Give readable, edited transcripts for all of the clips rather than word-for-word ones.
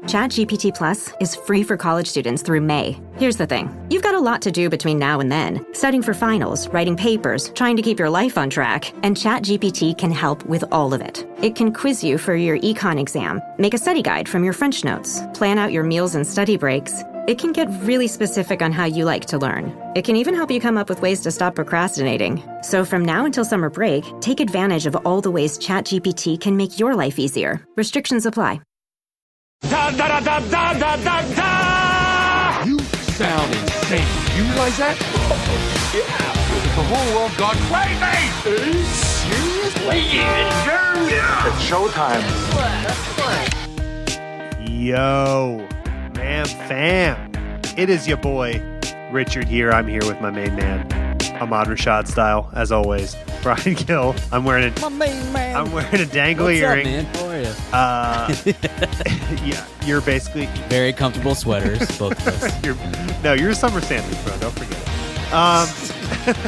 ChatGPT Plus is free for college students through May. Here's the thing. You've got a lot to do between now and then. Studying for finals, writing papers, trying to keep your life on track. And ChatGPT can help with all of it. It can quiz you for your econ exam, make a study guide from your French notes, plan out your meals and study breaks. It can get really specific on how you like to learn. It can even help you come up with ways to stop procrastinating. So from now until summer break, take advantage of all the ways ChatGPT can make your life easier. Restrictions apply. Da da da da da da da da! You sound insane. You realize that? Yeah. The whole world gone crazy. Are you serious? Yeah. It's showtime. Yo, man, fam. It is your boy, Richard here. I'm here with my main man, Ahmad Rashad style, as always. Brian Gill. I'm wearing a dangly earring. What's up, man? How are you? Yeah, you're basically Very comfortable sweaters, both of us. you're Summer Sanders, bro. Don't forget it.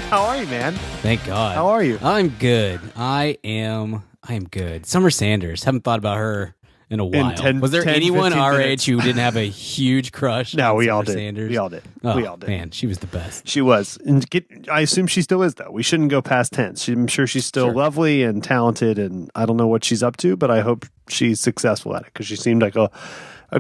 How are you, man? Thank God. How are you? I'm good. I am good. Summer Sanders. Haven't thought about her in a while. Was there 10, anyone 15 our minutes. age who didn't have a huge crush No, on we Summer all did. Sanders? We all did. Oh, We all did. Man, she was the best. She was. And I assume she still is, though. We shouldn't go past tense. I'm sure she's still Sure. lovely and talented, and I don't know what she's up to, but I hope she's successful at it because she seemed like a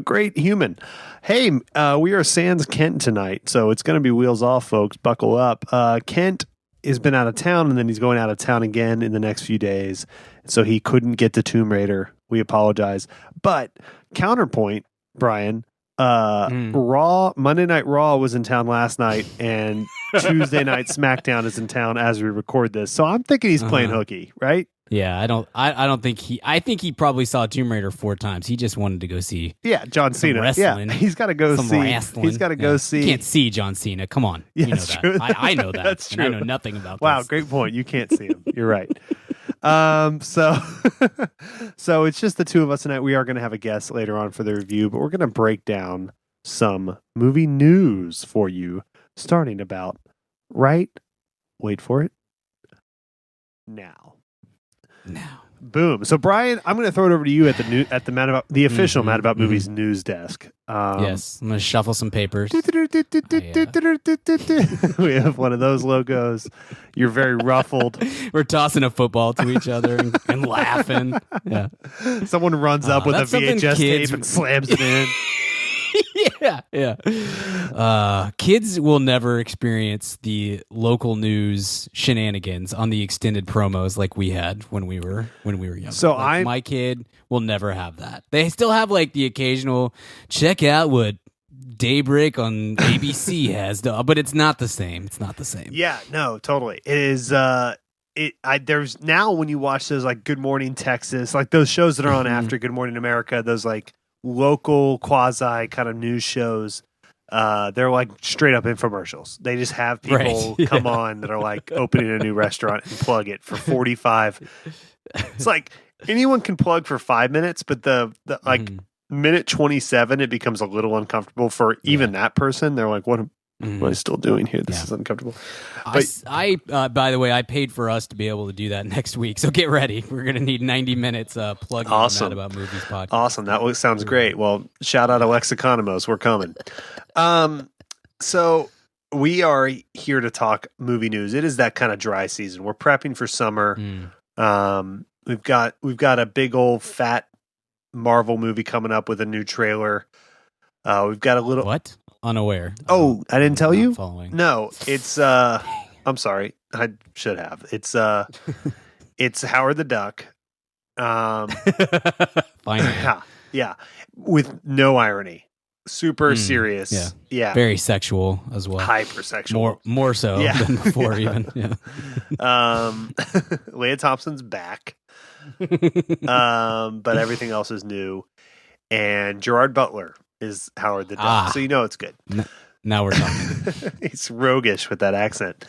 great human. Hey, we are sans Kent tonight, so it's going to be wheels off, folks. Buckle up. Kent has been out of town, and then he's going out of town again in the next few days, so he couldn't get to Tomb Raider. We apologize. But counterpoint, Brian, Monday Night Raw was in town last night, and Tuesday Night SmackDown is in town as we record this. So I'm thinking he's playing hooky, right? Yeah, I don't think I think he probably saw Tomb Raider 4 times. He just wanted to go see Yeah, John some Cena. wrestling. Yeah, he's got to go some see. wrestling. He's got to go see. You can't see John Cena. Come on. Yeah, you know that's that. true. I know that. That's and true. I know nothing about Wow, this. great point. You can't see him. You're right. So it's just the two of us tonight. We are going to have a guest later on for the review, but we're going to break down some movie news for you, starting about right. Wait for it. Now. Boom. So Brian, I'm going to throw it over to you at the Mad About the official Mad About Movies news desk. Yes, I'm going to shuffle some papers. We have one of those logos. You're very ruffled. We're tossing a football to each other and laughing. Yeah. Someone runs up with a that's something VHS kids- tape and slams it in. Yeah. Kids will never experience the local news shenanigans on the extended promos like we had when we were young. So my kid will never have that. They still have like the occasional check out what Daybreak on ABC has, but it's not the same. It's not the same. Yeah, no, totally. It is. There's now when you watch those like Good Morning Texas, like those shows that are on after Good Morning America, those like local quasi kind of news shows. They're like straight up infomercials. They just have people come on that are like opening a new restaurant and plug it for 45. It's like anyone can plug for 5 minutes, but the minute 27, it becomes a little uncomfortable for even that person. They're like, what am I still doing here? This is uncomfortable. But I by the way, I paid for us to be able to do that next week. So get ready. We're going to need 90 minutes plugging Awesome. Mad About Movies podcast. Awesome. That sounds great. Well, shout out Alexa Economos. We're coming. So we are here to talk movie news. It is that kind of dry season. We're prepping for summer. We've got a big old fat Marvel movie coming up with a new trailer. We've got a little What? Unaware. Oh, I didn't tell Not you? Following. No, it's I'm sorry. I should have. It's it's Howard the Duck. Finally. Yeah. With no irony. Super serious. Yeah. Very sexual as well. Hypersexual. More so than before even. Yeah. Leah Thompson's back. But everything else is new. And Gerard Butler is Howard the Duck. So you know it's good. Now we're talking. He's roguish with that accent.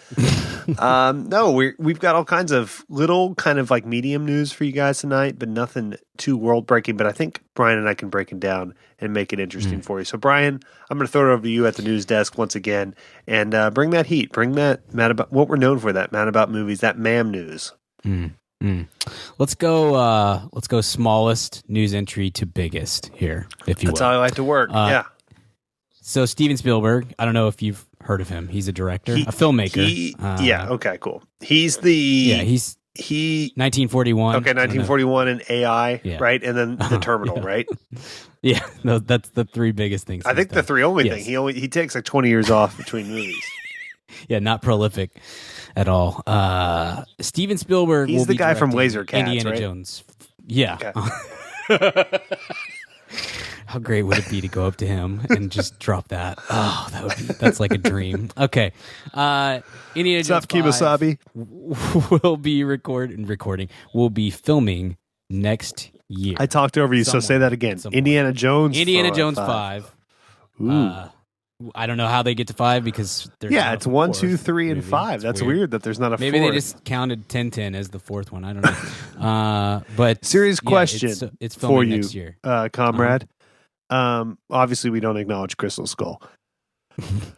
No, we've got all kinds of little kind of like medium news for you guys tonight, but nothing too world breaking. But I think Brian and I can break it down and make it interesting for you. So Brian, I'm going to throw it over to you at the news desk once again, and bring that heat, bring that Mad About what we're known for, that Mad About Movies, that MAM news. Let's go smallest news entry to biggest here, if you That's will. how I like to work. Yeah. So Steven Spielberg, I don't know if you've heard of him. He's a director, a filmmaker. Yeah. Okay. Cool. He's the 1941. Okay, 1941 and AI, right? And then the Terminal, right? Yeah, no, that's the three biggest things. I think the three only thing. He takes like 20 years off between movies. Yeah, not prolific at all. Steven Spielberg. He's will the be guy from directing Laser Cats, Indiana right? Jones. Yeah. Okay. How great would it be to go up to him and just drop that? Oh, that's like a dream. Okay. Indiana Jones 5 Kimasabi? will be recording. Will be filming next year. I talked over you, so say that again. Indiana Jones. Indiana Jones 5. I don't know how they get to 5 because there's it's 1, 2, 3, and 5. That's weird that there's not a Maybe fourth. they just counted 10 as the fourth one. I don't know. But serious question it's filming for you, next year, comrade. Obviously, we don't acknowledge Crystal Skull,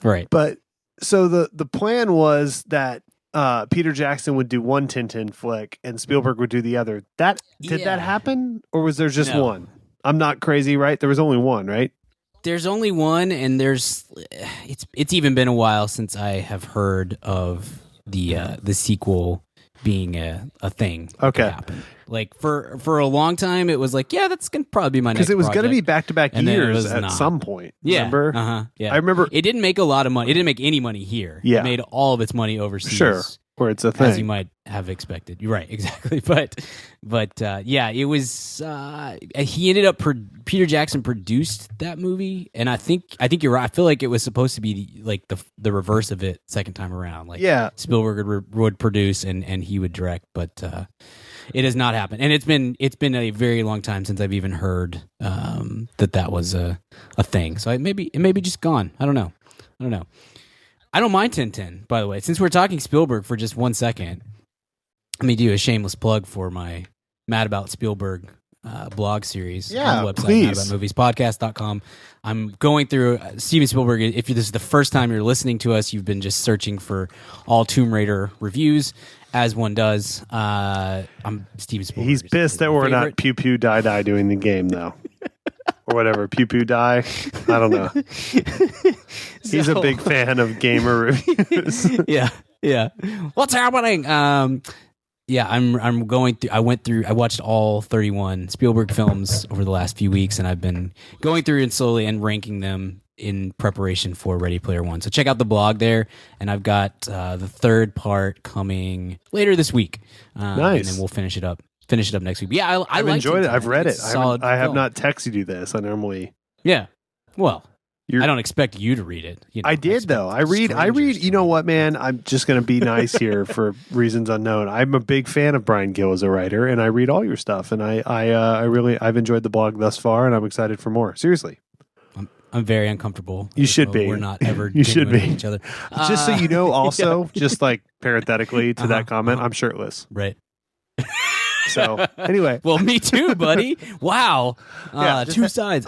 right? But so the plan was that Peter Jackson would do one Tintin flick and Spielberg would do the other. That happen, or was there just one? I'm not crazy, right? There was only one, right? There's only one, and it's even been a while since I have heard of the sequel being a thing. Okay. Happen. Like for a long time, it was like, yeah, that's gonna probably be my next. Because it was going to be project. back-to-back And then it years was at not. some point. Yeah. Remember? Yeah. I remember it didn't make a lot of money. It didn't make any money here. Yeah. It made all of its money overseas. Sure. Where it's a thing. As you might have expected. You're right, exactly. But yeah, it was. He ended up. Peter Jackson produced that movie, and I think you're right. I feel like it was supposed to be like the reverse of it second time around. Like Spielberg would produce and he would direct, but it has not happened. And it's been a very long time since I've even heard that was a thing. So it may be just gone. I don't know. I don't mind Tintin, by the way. Since we're talking Spielberg for just 1 second, let me do a shameless plug for my Mad About Spielberg blog series on the website, please. madaboutmoviespodcast.com. I'm going through Steven Spielberg. If this is the first time you're listening to us, you've been just searching for all Tomb Raider reviews, as one does. I'm Steven Spielberg. He's pissed that we're not Pew Pew Die Die doing the game, though. Or whatever, Pew Pew Die. I don't know. He's a big fan of gamer reviews. Yeah. What's happening? I'm going through. I watched all 31 Spielberg films over the last few weeks, and I've been going through and slowly and ranking them in preparation for Ready Player One. So check out the blog there, and I've got the third part coming later this week. Nice, and then we'll finish it up next week. But yeah, I've enjoyed it. I've read it. I have film. not texted you this. I normally. Yeah. Well, I don't expect you to read it. I did though. I read. You know what, man? I'm just going to be nice here for reasons unknown. I'm a big fan of Brian Gill as a writer, and I read all your stuff. And I've enjoyed the blog thus far, and I'm excited for more. Seriously. I'm very uncomfortable. You should be. We're not ever. You should be. Each other. Just so you know, also, just like parenthetically to that comment, I'm shirtless. Right. So anyway, well, me too, buddy. Wow, two sides.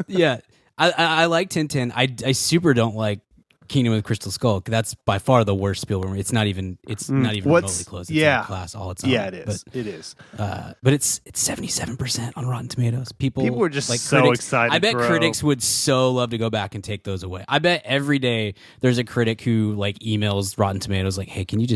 Yeah, I like Tintin. I super don't like Kingdom of the Crystal Skull. That's by far the worst Spielberg. It's not even remotely close. It's in a class all its own. Yeah, it is. It is. But it's 77% on Rotten Tomatoes. People were just like so critics, excited. I bet critics would so love to go back and take those away. I bet every day there's a critic who like emails Rotten Tomatoes like, "Hey, can you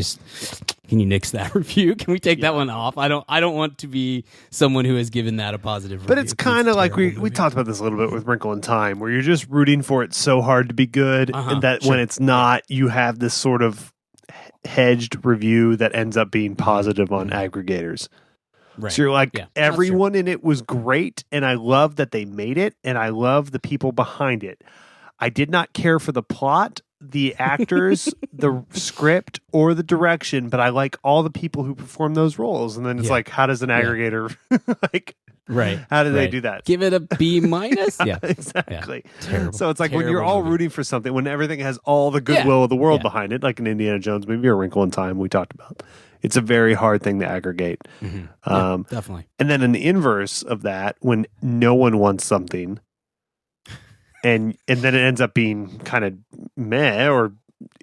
nix that review? Can we take that one off? I don't want to be someone who has given that a positive review." But it's kind of like we talked about this a little bit with Wrinkle in Time, where you're just rooting for it so hard to be good, and that when it's not, you have this sort of hedged review that ends up being positive on aggregators. Right. So you're like, everyone in it was great, and I love that they made it, and I love the people behind it. I did not care for the plot, the actors, the script, or the direction, but I like all the people who perform those roles. And then it's like, how does an aggregator like? Right. How do they do that? Give it a B minus? Yeah. Exactly. Yeah. Terrible. So it's like when you're all rooting for something, when everything has all the goodwill of the world behind it, like an Indiana Jones movie or Wrinkle in Time we talked about. It's a very hard thing to aggregate. Mm-hmm. Definitely. And then in the inverse of that, when no one wants something and then it ends up being kind of meh or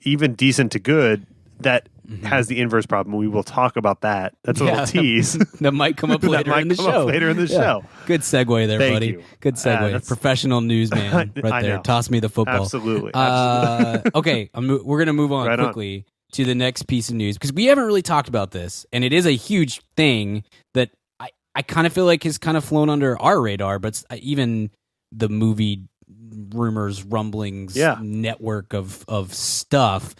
even decent to good, that has the inverse problem. We will talk about that. That's a little tease. That might come up later in the show. Show. Good segue there, Thank buddy. You. Good segue. Professional newsman right there. Toss me the football. Absolutely. Okay, we're going to move on quickly to the next piece of news because we haven't really talked about this, and it is a huge thing that I kind of feel like has kind of flown under our radar, but even the movie rumors, rumblings, network of stuff.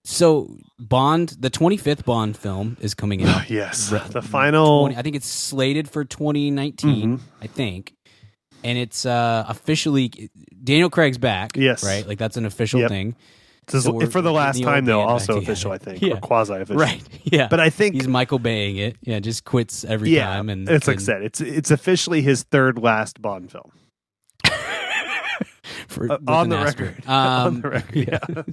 So Bond, the 25th Bond film is coming out. Yes, the final. I think it's slated for 2019. I think, and it's officially Daniel Craig's back. Yes, right. Like that's an official thing. So for the last time, though, also official, I think, or quasi-official. Right. Yeah, but I think he's Michael Baying it. Yeah, just quits every time, and it's like I said, it's officially his third last Bond film. On the record. On the record,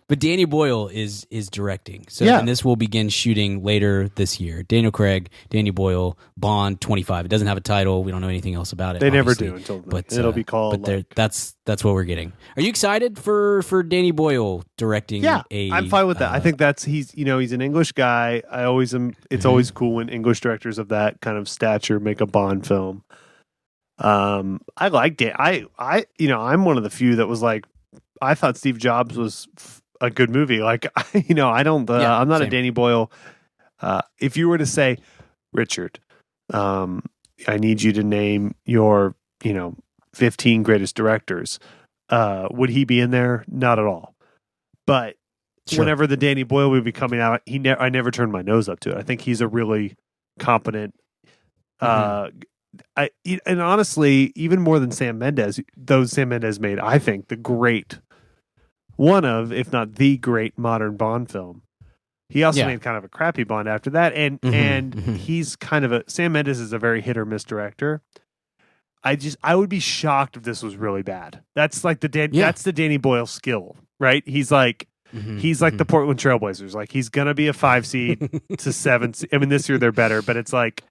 but Danny Boyle is directing. So and this will begin shooting later this year. Daniel Craig, Danny Boyle, Bond 25. It doesn't have a title. We don't know anything else about it. They never do until it'll be called. But that's what we're getting. Are you excited for Danny Boyle directing? Yeah, I'm fine with that. I think he's an English guy. I always am. It's always cool when English directors of that kind of stature make a Bond film. I liked it. I'm one of the few that was like, I thought Steve Jobs was a good movie. Like, I'm not a Danny Boyle. If you were to say, Richard, I need you to name your, 15 greatest directors, would he be in there? Not at all. But whenever the Danny Boyle movie coming out, I never turned my nose up to it. I think he's a really competent, and honestly, even more than Sam Mendes, those Sam Mendes made, I think, one of, if not the great modern Bond film. He also made kind of a crappy Bond after that, and he's kind of Sam Mendes is a very hit or miss director. I would be shocked if this was really bad. That's like that's the Danny Boyle skill, right? He's like the Portland Trailblazers. Like he's gonna be a 5 seed to 7. I mean, this year they're better, but it's like.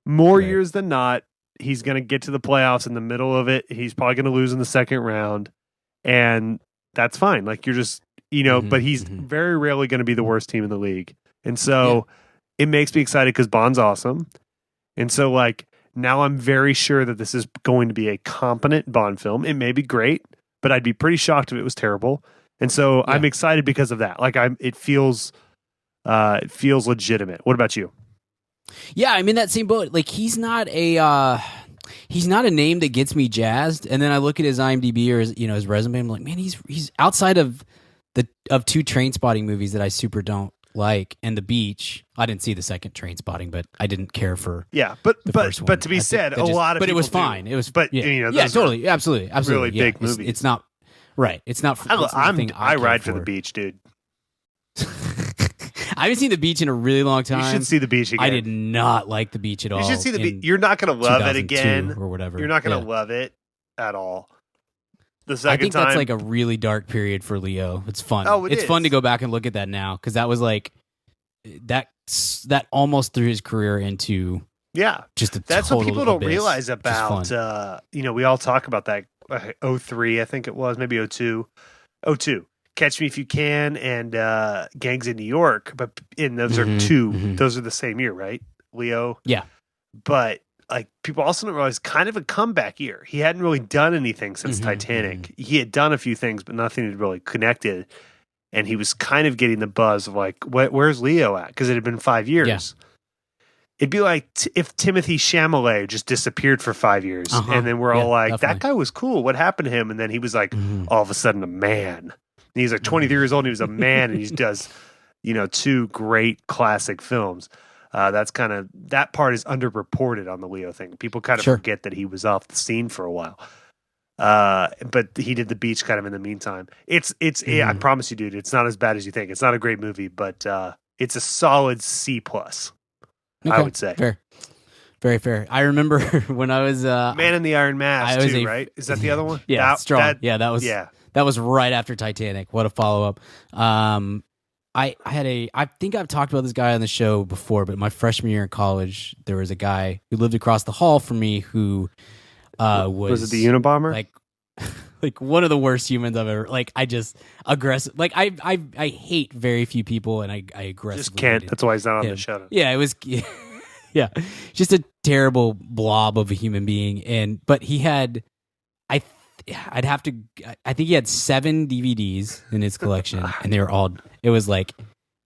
More years than not, he's going to get to the playoffs in the middle of it. He's probably going to lose in the second round, and that's fine. Like you're just, but he's very rarely going to be the worst team in the league. And so it makes me excited because Bond's awesome. And so like now I'm very sure that this is going to be a competent Bond film. It may be great, but I'd be pretty shocked if it was terrible. And so I'm excited because of that. Like it feels legitimate. What about you? Yeah, I'm in that same boat. Like he's not a name that gets me jazzed. And then I look at his IMDb or his resume. I'm like, man, he's outside of two Trainspotting movies that I super don't like, and The Beach. I didn't see the second Trainspotting, but I didn't care for. Yeah, but to be said, a lot of. But people it was do. Fine. It was. But totally, absolutely. Really big movies. It's not right. It's not. I ride for The Beach, dude. I haven't seen The Beach in a really long time. You should see The Beach again. I did not like The Beach at all. You should see The Beach. You're not going to love it again. Or whatever. You're not going to love it at all. The second I think time. that's like a really dark period for Leo. It's fun. Oh, it's fun to go back and look at that now because that was like that almost threw his career into just a that's total what people don't abyss. realize about we all talk about that 03 I think it was, maybe 02 Catch Me If You Can and Gangs in New York, but those are two. Those are the same year, right? Leo. Yeah. But like people also don't realize, kind of a comeback year. He hadn't really done anything since Titanic. He had done a few things, but nothing had really connected. And he was kind of getting the buzz of like, where's Leo at? Because it had been 5 years. Yeah. It'd be like if Timothy Chalamet just disappeared for 5 years, and then we're all like, definitely. That guy was cool. What happened to him? And then he was like, all of a sudden, a man. And he's like 23 years old and he was a man and he does, two great classic films. That part is underreported on the Leo thing. People kind of forget that he was off the scene for a while. But he did The Beach kind of in the meantime. I promise you, dude, it's not as bad as you think. It's not a great movie, but it's a solid C+. I would say. Fair. Very fair. I remember when I was Man in the Iron Mask too, right? Is that the other one? Yeah, Strong. That was right after Titanic. What a follow-up. I think I've talked about this guy on the show before, but my freshman year in college, there was a guy who lived across the hall from me who was it the Unabomber? Like like one of the worst humans I've ever. Like I just aggressive. Like I hate very few people, and I aggressively Just can't. hated That's why he's not on him. the show. Yeah, it was. Yeah, just a terrible blob of a human being. But he had, I'd have to. I think he had 7 DVDs in his collection, and they were all. It was like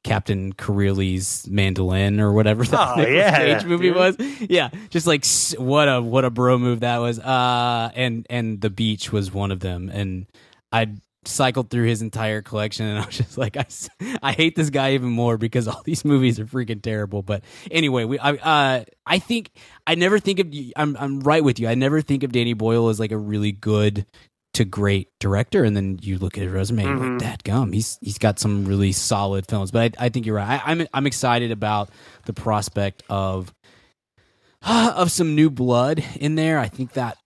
Captain Corelli's Mandolin or whatever that Nicolas Cage movie was. Yeah, just like what a bro move that was. And The Beach was one of them, and I cycled through his entire collection, and I was just like, I hate this guy even more because all these movies are freaking terrible. But anyway, I think I never think of. I'm right with you. I never think of Danny Boyle as like a really good to great director, and then you look at his resume and you're like, dadgum, he's got some really solid films. But I think you're right. I'm excited about the prospect of some new blood in there. I think that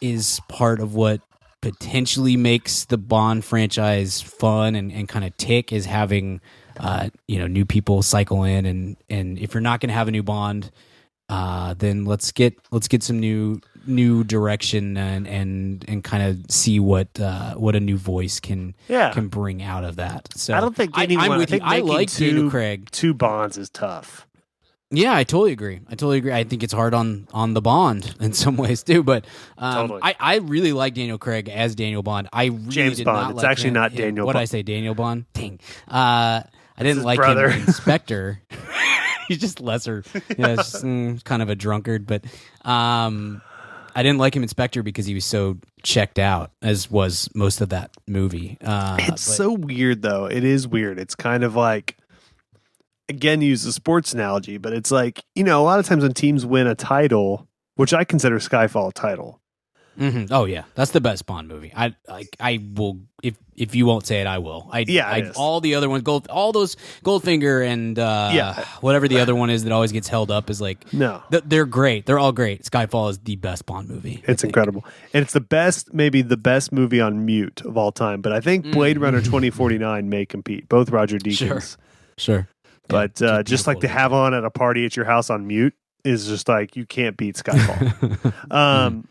is part of what potentially makes the Bond franchise fun and kind of tick, is having new people cycle in, and if you're not going to have a new Bond, then let's get some new direction and kind of see what a new voice can bring out of that. So I don't think anyone. I'm with you. I like Daniel Craig. 2 Bonds is tough. Yeah, I totally agree. I think it's hard on the Bond in some ways too, but Totally. I really like Daniel Craig as Daniel Bond. I really James did Bond. Not It's like actually him. not Daniel What did Bond. I say? Daniel Bond? Dang. I didn't his like brother. him in Spectre. He's just lesser. Yeah, it's just, kind of a drunkard, but I didn't like him in Spectre because he was so checked out, as was most of that movie. So weird, though. It is weird. It's kind of like, again, use the sports analogy, but it's like, a lot of times when teams win a title, which I consider Skyfall a title. Mm-hmm. Oh yeah, that's the best Bond movie. I will, if you won't say it, I will. All the other ones, all those Goldfinger and whatever the other one is that always gets held up is like, no, they're great. They're all great. Skyfall is the best Bond movie. It's incredible, and it's maybe the best movie on mute of all time. But I think Blade Runner 2049 may compete. Both Roger Deakins, sure. But just like to have on at a party at your house on mute is just like, you can't beat Skyfall.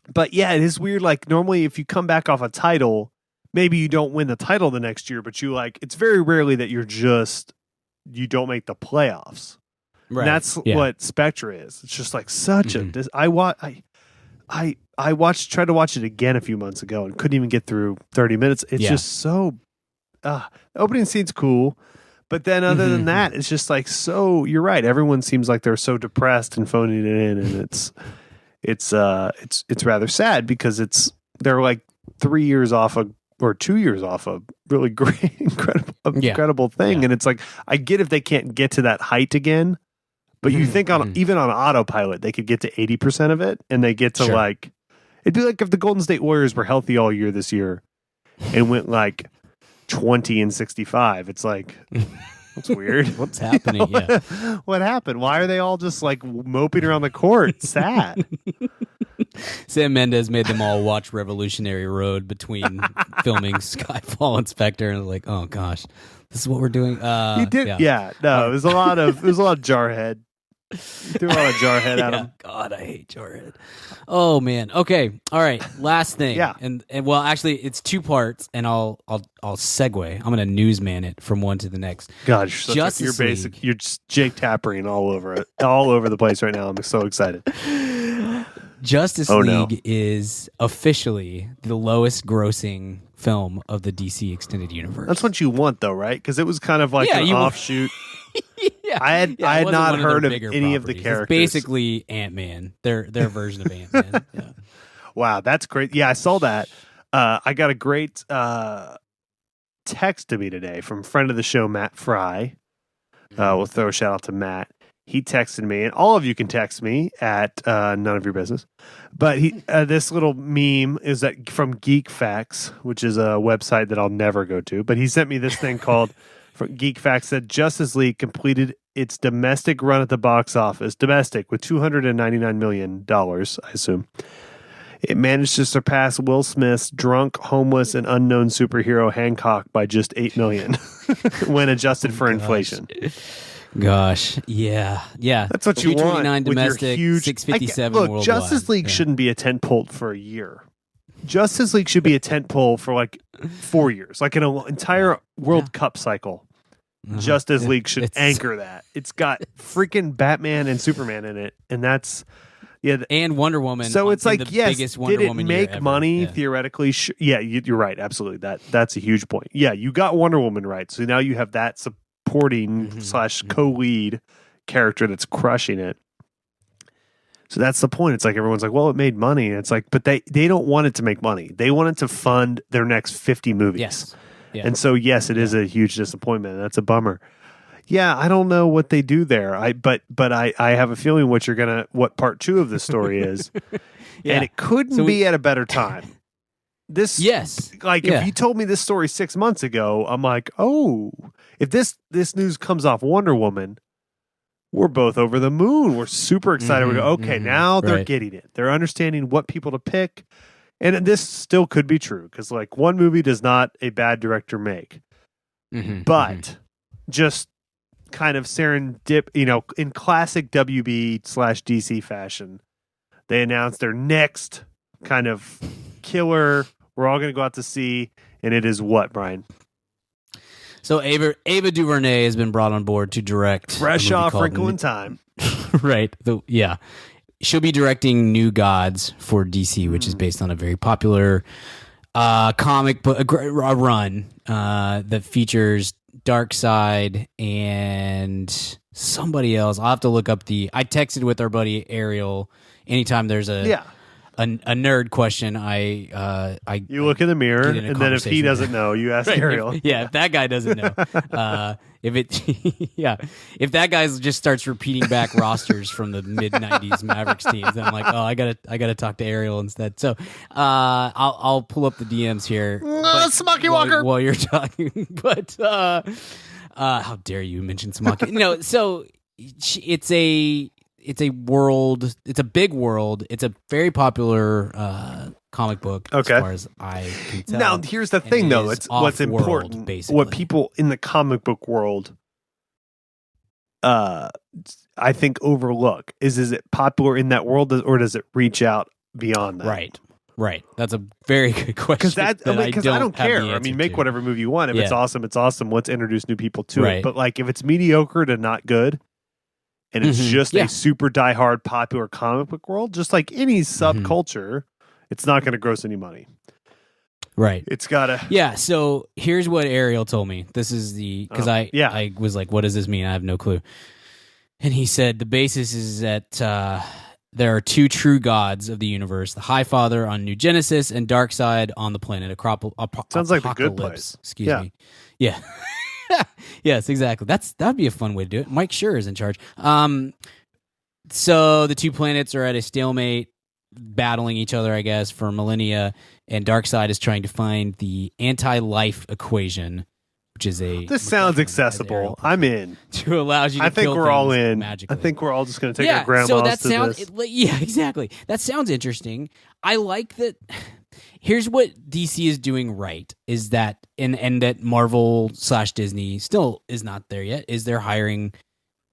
But yeah, it is weird. Like normally if you come back off a title, maybe you don't win the title the next year, but it's very rarely that you don't make the playoffs. Right. And that's what Spectre is. It's just like such a, I tried to watch it again a few months ago and couldn't even get through 30 minutes. It's just so, the opening scene's cool. But then other than that, it's just like, so you're right. Everyone seems like they're so depressed and phoning it in, and it's rather sad because they're like 3 years off or 2 years off a really great, incredible thing. And it's like, I get if they can't get to that height again, but you think even on autopilot, they could get to 80% of it, and they get to like, it'd be like if the Golden State Warriors were healthy all year this year and went like 20-65. It's like, that's weird. What's happening? What happened? Why are they all just like moping around the court? It's sad. Sam Mendes made them all watch Revolutionary Road between filming Skyfall and Spectre, and like, oh gosh, this is what we're doing. He did, no, it was a lot of Jarhead. Threw a lot of Jarhead at him. God, I hate Jarhead. Oh man. Okay. All right. Last thing. And well, actually, it's 2 parts, and I'll segue. I'm gonna newsman it from one to the next. God, you're basic. You're just Jake Tappering all over it, all over the place right now. I'm so excited. Justice League is officially the lowest grossing film of the DC Extended Universe. That's what you want, though, right? Because it was kind of like an offshoot. I had not heard of any of the characters. It's basically Ant-Man, their version of Ant-Man. Yeah. Wow, that's great. Yeah, I saw that. I got a great text to me today from friend of the show, Matt Fry. We'll throw a shout out to Matt. He texted me, and all of you can text me at none of your business. But this little meme is that from Geek Facts, which is a website that I'll never go to. But he sent me this thing called Geek Facts that Justice League completed its domestic run at the box office, with $299 million, I assume. It managed to surpass Will Smith's drunk, homeless, and unknown superhero Hancock by just $8 million when adjusted for inflation. Gosh, yeah. That's what you want domestic, with your huge 657 look, worldwide. Justice League shouldn't be a tentpole for a year. Justice League should be a tentpole for like 4 years, like an entire World Cup cycle. Justice League should anchor that. It's got freaking Batman and Superman in it, and that's and Wonder Woman. So it's like, yes, biggest Wonder did it Woman make year ever. money Yeah. theoretically? Yeah, you're right. Absolutely, that's a huge point. Yeah, you got Wonder Woman right. So now you have that supporting / co-lead character that's crushing it. So that's the point. It's like everyone's like, well, it made money. And it's like, but they don't want it to make money. They want it to fund their next 50 movies. Yes. Yeah. And so, yes, it is a huge disappointment. And that's a bummer. Yeah, I don't know what they do there. But I have a feeling what part 2 of the story is. And it couldn't be at a better time. If you told me this story 6 months ago, I'm like, oh, if this news comes off Wonder Woman, we're both over the moon. We're super excited. We go, okay, now they're getting it. They're understanding what people to pick. And this still could be true because, like, one movie does not a bad director make. But just kind of serendip, in classic WB/DC fashion, they announced their next kind of killer we're all going to go out to see. And it is what, Brian? So Ava DuVernay has been brought on board to direct. Fresh off Wrinkle in Time. Right. She'll be directing New Gods for DC, which is based on a very popular comic book a run that features Darkseid and somebody else. I'll have to look up I texted with our buddy Ariel. Anytime there's a nerd question, you look in the mirror, and then if he doesn't know, you ask Ariel. If that guy doesn't know, if that guy just starts repeating back rosters from the mid '90s Mavericks teams, then I'm like, oh, I gotta talk to Ariel instead. So I'll pull up the DMs here, Smoky Walker, while you're talking. But how dare you mention Smoky? So it's a world. It's a big world. It's a very popular comic book, as far as I can tell. Now, here's the thing, though. It's what's important. Basically. What people in the comic book world, I think, overlook is it popular in that world, or does it reach out beyond that? Right. That's a very good question. Because I don't care. I mean, make whatever movie you want. If it's awesome, it's awesome. Let's introduce new people to it. But like, if it's mediocre to not good, and it's just a super diehard popular comic book world, just like any subculture, it's not going to gross any money. Right. It's got to... Yeah, so here's what Ariel told me. This is because I was like, what does this mean? I have no clue. And he said the basis is that there are 2 true gods of the universe, the High Father on New Genesis and Darkseid on the planet Sounds like The Good Place. Excuse me. Yeah. Yes, exactly. That'd be a fun way to do it. Mike Schur is in charge. So the 2 planets are at a stalemate, battling each other, I guess, for millennia, and Darkseid is trying to find the anti-life equation, which is This sounds accessible. I'm in. To allows you to I think we're all in. magically. I think we're all just going to take our grandmas to this. Yeah, exactly. That sounds interesting. I like that. Here's what DC is doing right is that, and that Marvel / Disney still is not there yet, is they're hiring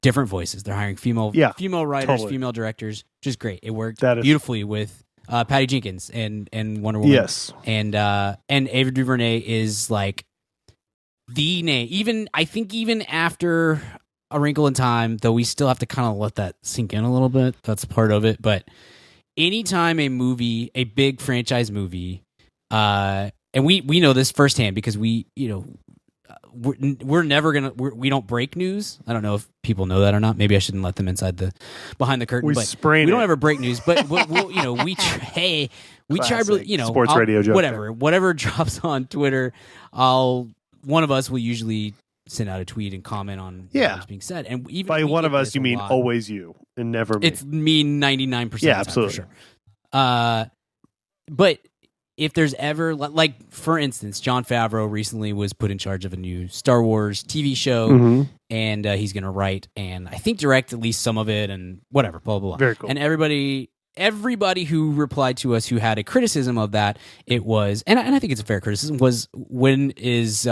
different voices. They're hiring female writers, female directors, which is great. It worked beautifully with Patty Jenkins and Wonder Woman. Yes. And Ava DuVernay is like the name. I think even after A Wrinkle in Time, though we still have to kind of let that sink in a little bit. That's part of it. But anytime a big franchise movie, and we know this firsthand because we're never we don't break news. I don't know if people know that or not. Maybe I shouldn't let them behind the curtain. We don't ever break news, but we try really, sports radio joke. Whatever drops on Twitter, one of us will usually send out a tweet and comment on what's being said. And even by one of us, you mean always you and never me. It's me 99%. Yeah, absolutely. For sure. But if there's ever, like, for instance, Jon Favreau recently was put in charge of a new Star Wars TV show, and he's going to write and I think direct at least some of it and whatever, blah, blah, blah. Very cool. And everybody everybody who replied to us who had a criticism of that, it was, and I think it's a fair criticism, was when is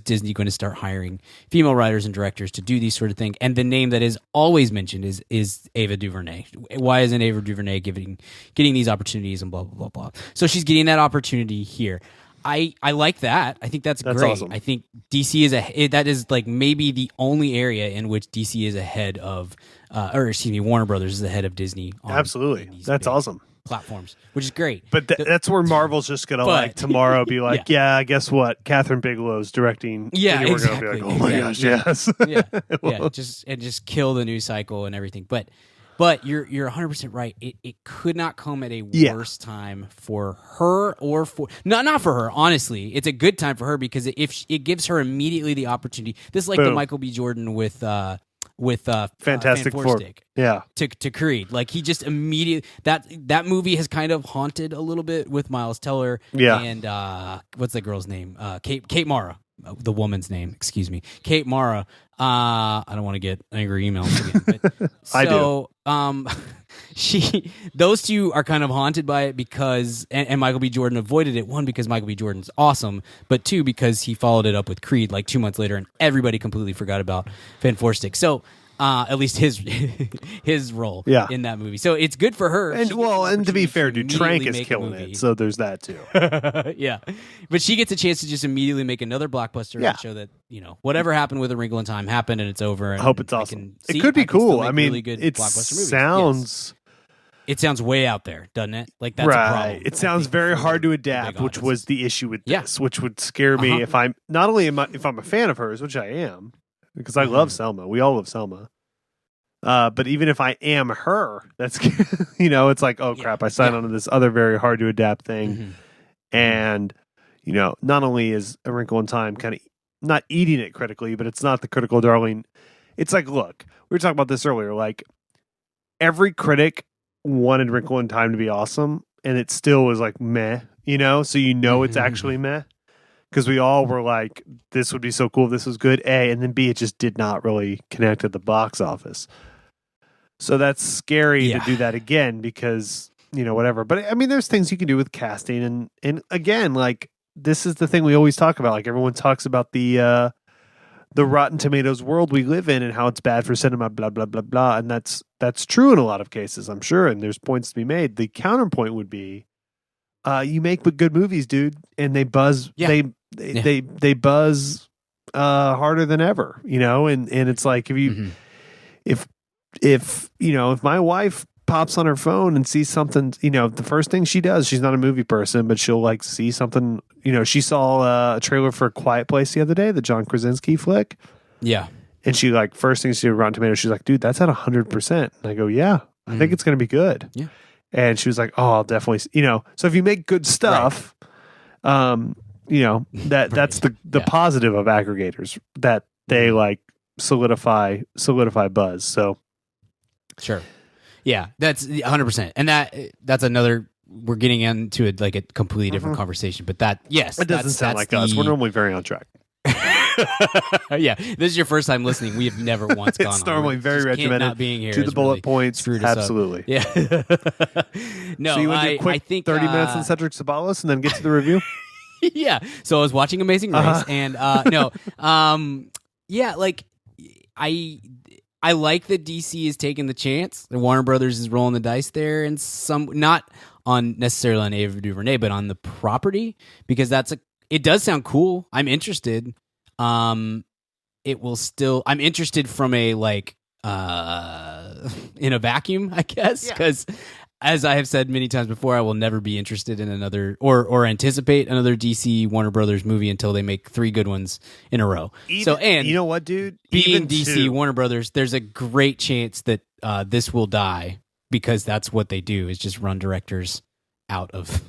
Disney going to start hiring female writers and directors to do these sort of things? And the name that is always mentioned is Ava DuVernay. Why isn't Ava DuVernay getting these opportunities and blah blah blah blah? So she's getting that opportunity here. I like that. I think that's great. Awesome. I think DC that is like maybe the only area in which DC is ahead of, Warner Brothers is ahead of Disney. Absolutely, that's awesome. Platforms, which is great. But that's where Marvel's just gonna like tomorrow be like, yeah, guess what? Catherine Bigelow's directing. Yeah, and we're exactly. gonna be like, oh my gosh, yes. yeah, just kill the news cycle and everything. But you're 100% right. It could not come at a worse time for her or for not for her. Honestly, it's a good time for her because if it gives her immediately the opportunity. This is like the Michael B. Jordan with Fantastic Four. Yeah, to Creed. Like he just immediately that movie has kind of haunted a little bit with Miles Teller. Yeah, and what's the girl's name? Kate Mara. The woman's name, excuse me, Kate Mara. I don't want to get angry emails again, but I do. Those two are kind of haunted by it because, and Michael B. Jordan avoided it. One, because Michael B. Jordan's awesome, but two, because he followed it up with Creed like 2 months later, and everybody completely forgot about Van Forstic. So. At least his role in that movie. So it's good for her. And and to be fair, dude, Trank is killing it. So there's that too. Yeah. But she gets a chance to just immediately make another blockbuster and show that, whatever happened with A Wrinkle in Time happened and it's over. And I hope it's awesome. It could be cool. I mean, really good blockbuster movies. Sounds... Yes. It sounds way out there, doesn't it? Like that's right. a problem. It sounds very hard to adapt, which was the issue with this, which would scare me if I'm not only if I'm a fan of hers, which I am, because I love Selma. We all love Selma. But even if I am her, that's it's like, oh crap, I signed on to this other very hard to adapt thing, and not only is A Wrinkle in Time kind of not eating it critically, but it's not the critical darling. It's like, look, we were talking about this earlier. Like every critic wanted Wrinkle in Time to be awesome, and it still was like meh, so it's actually meh. Because we all were like, this would be so cool if this was good, A, and then B, it just did not really connect at the box office. So that's scary to do that again because, whatever. But I mean, there's things you can do with casting. And again, like, this is the thing we always talk about. Like, everyone talks about the Rotten Tomatoes world we live in and how it's bad for cinema, blah, blah, blah, blah. And that's true in a lot of cases, I'm sure. And there's points to be made. The counterpoint would be, you make good movies, dude, and they buzz. Yeah. They buzz harder than ever, and it's like if my wife pops on her phone and sees something, the first thing she does, she's not a movie person, but she'll like see something, she saw a trailer for Quiet Place the other day, the John Krasinski flick. Yeah. And she like, first thing she did Rotten Tomatoes, she's like, dude, that's at 100%. And I go, yeah, I think it's going to be good. Yeah. And she was like, oh, I'll definitely, so if you make good stuff, that's the positive of aggregators, that they like solidify buzz. So sure. Yeah, that's 100%. And that's another, we're getting into like a completely different conversation, but it doesn't sound like us. We're normally very on track. Yeah, this is your first time listening. We have never once gone. It's normally very regimented. Not being here to the bullet really points. Absolutely. Yeah. No, so you want to do a quick 30 minutes on Cedric Sabalas and then get to the review? Yeah. So I was watching Amazing Race, and like I like that DC is taking the chance. The Warner Brothers is rolling the dice there, and not on necessarily on Ava DuVernay, but on the property, because it does sound cool. I'm interested. It will still. I'm interested from a like in a vacuum, I guess, because. As I have said many times before, I will never be interested in another or anticipate another DC Warner Brothers movie until they make 3 good ones in a row. And you know what, dude? Being DC Warner Brothers, there's a great chance that this will die because that's what they do, is just run directors off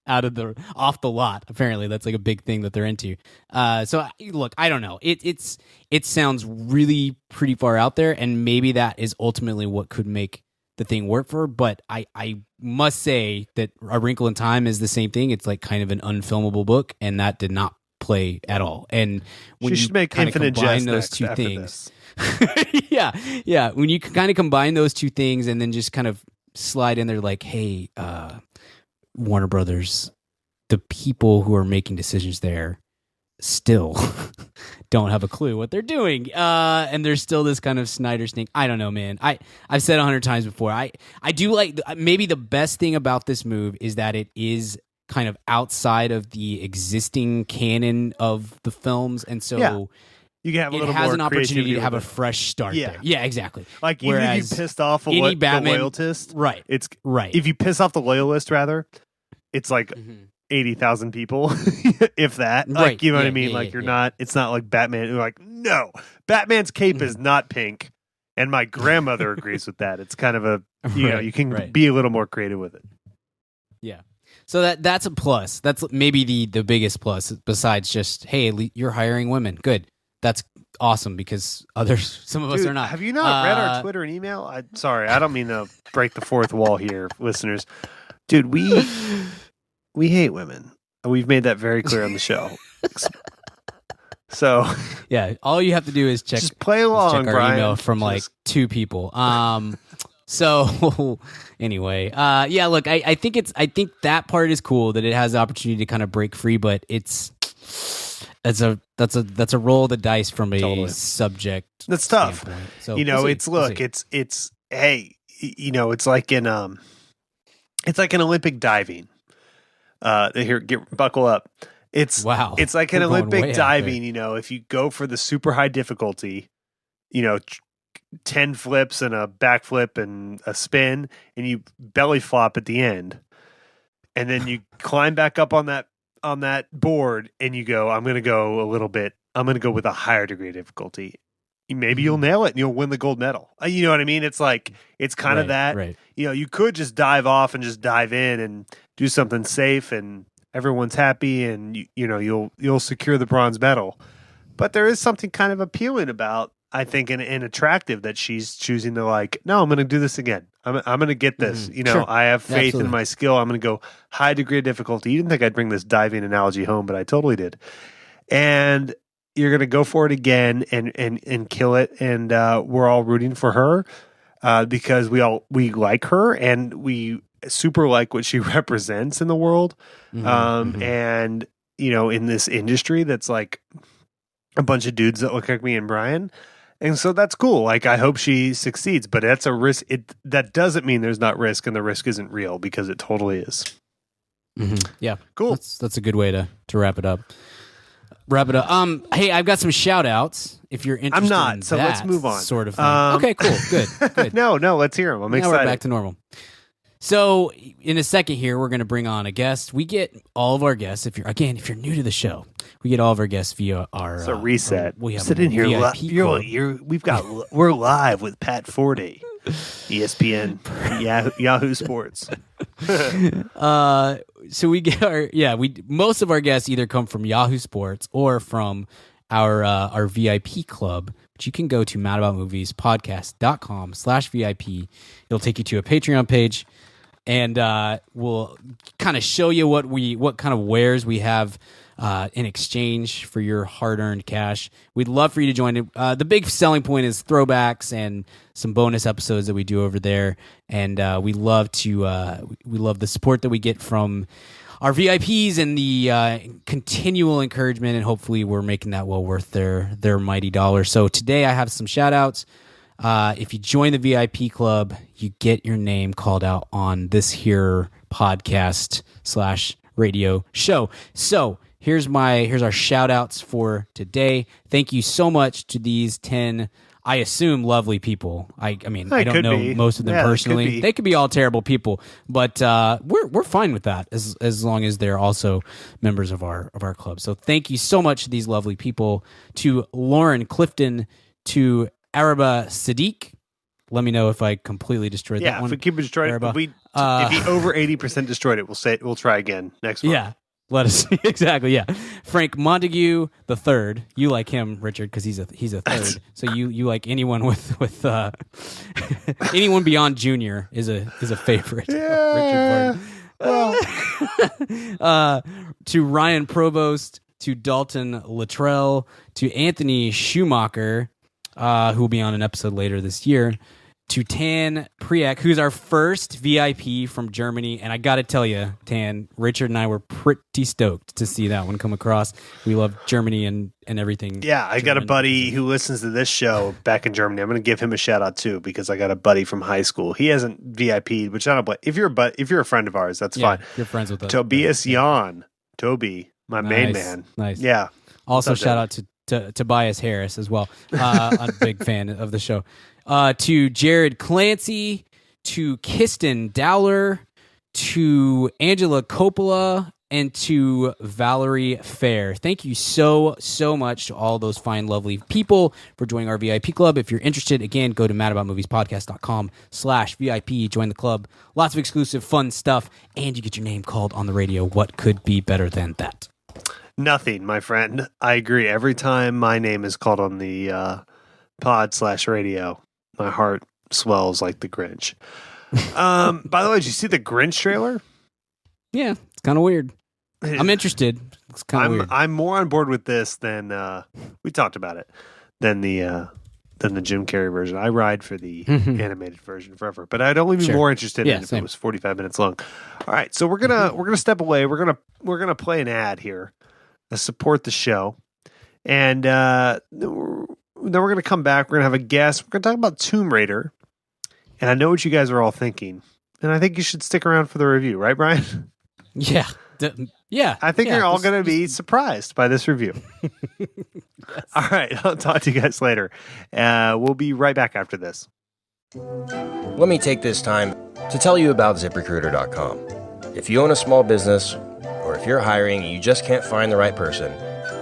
the lot. Apparently, that's like a big thing that they're into. So look, I don't know. It sounds really pretty far out there, and maybe that is ultimately what could make the thing work for her, but I must say that A Wrinkle in Time is the same thing. It's like kind of an unfilmable book, and that did not play at all. And when you should make Infinite combine those two things, yeah, when you kind of combine those two things, and then just kind of slide in there like, hey, Warner Brothers, the people who are making decisions there still don't have a clue what they're doing, and there's still this kind of Snyder thing. I don't know, man. I've said 100 times before. I do like, maybe the best thing about this move is that it is kind of outside of the existing canon of the films, and so you can have a it little has more an opportunity to have a with it. fresh start. Yeah. there. Yeah, exactly. Like even if you pissed off the loyalist, right? It's right. If you piss off the loyalist, rather, it's like 80,000 people, if that. Like, Right. you know what Yeah, I mean? yeah, like yeah, you're yeah. not. It's not like Batman. You're like, no, Batman's cape is not pink, and my grandmother agrees with that. It's kind of a you know Right, you can right. be a little more creative with it. Yeah. So that's a plus. That's maybe the biggest plus besides just, hey, you're hiring women. Good. That's awesome because some of us Dude, are not. Have you not read our Twitter and email? Sorry, I don't mean to break the fourth wall here, listeners. Dude, we hate women. And we've made that very clear on the show. So Yeah, all you have to do is check. just play along, check our Brian. email from like 2 people. So anyway, yeah. Look, I think that part is cool that it has the opportunity to kind of break free, but that's a roll of the dice from a Totally. subject. That's tough. standpoint. So you know, we'll see. it's We'll look, see. it's hey, you know, it's like in Olympic diving. Here, buckle up. Wow. It's like an We're going way Olympic out diving. there. You know, if you go for the super high difficulty, you know, 10 flips and a backflip and a spin, and you belly flop at the end, and then you climb back up on that board, and you go, I'm going to go with a higher degree of difficulty. Maybe you'll nail it and you'll win the gold medal. You know what I mean? It's like, it's kind of that, Right. you know, you could just dive off and just dive in and do something safe and everyone's happy and you know, you'll secure the bronze medal. But there is something kind of appealing about, I think, and attractive that she's choosing to like, no, I'm going to do this again. I'm going to get this. You know, Sure. I have faith Absolutely. in my skill. I'm going to go high degree of difficulty. You didn't think I'd bring this diving analogy home, but I totally did. And you're going to go for it again and kill it. And we're all rooting for her because we like her and we super like what she represents in the world. And, you know, in this industry that's like a bunch of dudes that look like me and Brian. And so that's cool. Like, I hope she succeeds, but that's a risk. That doesn't mean there's not risk and the risk isn't real because it totally is. Yeah. Cool. That's a good way to wrap it up. Hey, I've got some shout outs if you're interested. I'm not, in so that let's move on. Sort of thing. Okay, cool. Good. No, let's hear them. I'm Now excited. we're back to normal. So in a second here, we're going to bring on a guest. We get all of our guests. If you're new to the show, we get all of our guests via our. It's a reset. We have Sit a in here. VIP club. We're live with Pat Forty, ESPN, Yahoo Sports. So we get most of our guests either come from Yahoo Sports or from our VIP club, which you can go to madaboutmoviespodcast.com/VIP. It'll take you to a Patreon page, and we'll kind of show you what kind of wares we have in exchange for your hard-earned cash. We'd love for you to join it. The big selling point is throwbacks and some bonus episodes that we do over there, and we love the support that we get from our VIPs and the continual encouragement, and hopefully we're making that well worth their mighty dollar. So today I have some shout outs. If you join the VIP club, you get your name called out on this here podcast/radio show. So here's our shout outs for today. Thank you so much to these 10, I assume, lovely people. I mean, I don't know most of them personally. They could be all terrible people, but we're fine with that as long as they're also members of our club. So thank you so much to these lovely people. To Lauren Clifton, to Araba Sadiq. Let me know if I completely destroyed that one. Yeah, if we keep it destroyed, Araba. if we over 80% destroyed it, we'll try again next month. Yeah. Let us exactly. Yeah, Frank Montague the third. You like him, Richard, because he's a third. So you like anyone with anyone beyond Junior is a favorite. Yeah. Richard to Ryan Provost, to Dalton Luttrell, to Anthony Schumacher, who will be on an episode later this year, to Tan Priak, who's our first VIP from Germany. And I got to tell you, Tan, Richard and I were pretty stoked to see that one come across. We love Germany and everything. Yeah, I got a buddy who listens to this show back in Germany. I'm going to give him a shout out too, because I got a buddy from high school. He hasn't VIP'd, which I don't blame. If you're a friend of ours, that's fine. You're friends with us. Tobias Jan, Toby, my main man. Nice. Yeah. Also, shout out to Tobias Harris as well. I'm a big fan of the show. To Jared Clancy, to Kiston Dowler, to Angela Coppola, and to Valerie Fair. Thank you so much to all those fine, lovely people for joining our VIP club. If you're interested, again, go to madaboutmoviespodcast.com/VIP. Join the club. Lots of exclusive, fun stuff, and you get your name called on the radio. What could be better than that? Nothing, my friend. I agree. Every time my name is called on the pod/radio, my heart swells like the Grinch. By the way, did you see the Grinch trailer? Yeah, it's kind of weird. I'm interested. It's kind of weird. I'm more on board with this than we talked about it than the Jim Carrey version. I ride for the animated version forever, but I'd only be more interested in if it was 45 minutes long. All right, so we're gonna step away. We're gonna play an ad here to support the show, and then we're going to come back. We're going to have a guest. We're going to talk about Tomb Raider. And I know what you guys are all thinking. And I think you should stick around for the review. Right, Brian? Yeah. Yeah. I think you're all going to be surprised by this review. Yes. All right. I'll talk to you guys later. We'll be right back after this. Let me take this time to tell you about ZipRecruiter.com. If you own a small business, or if you're hiring and you just can't find the right person,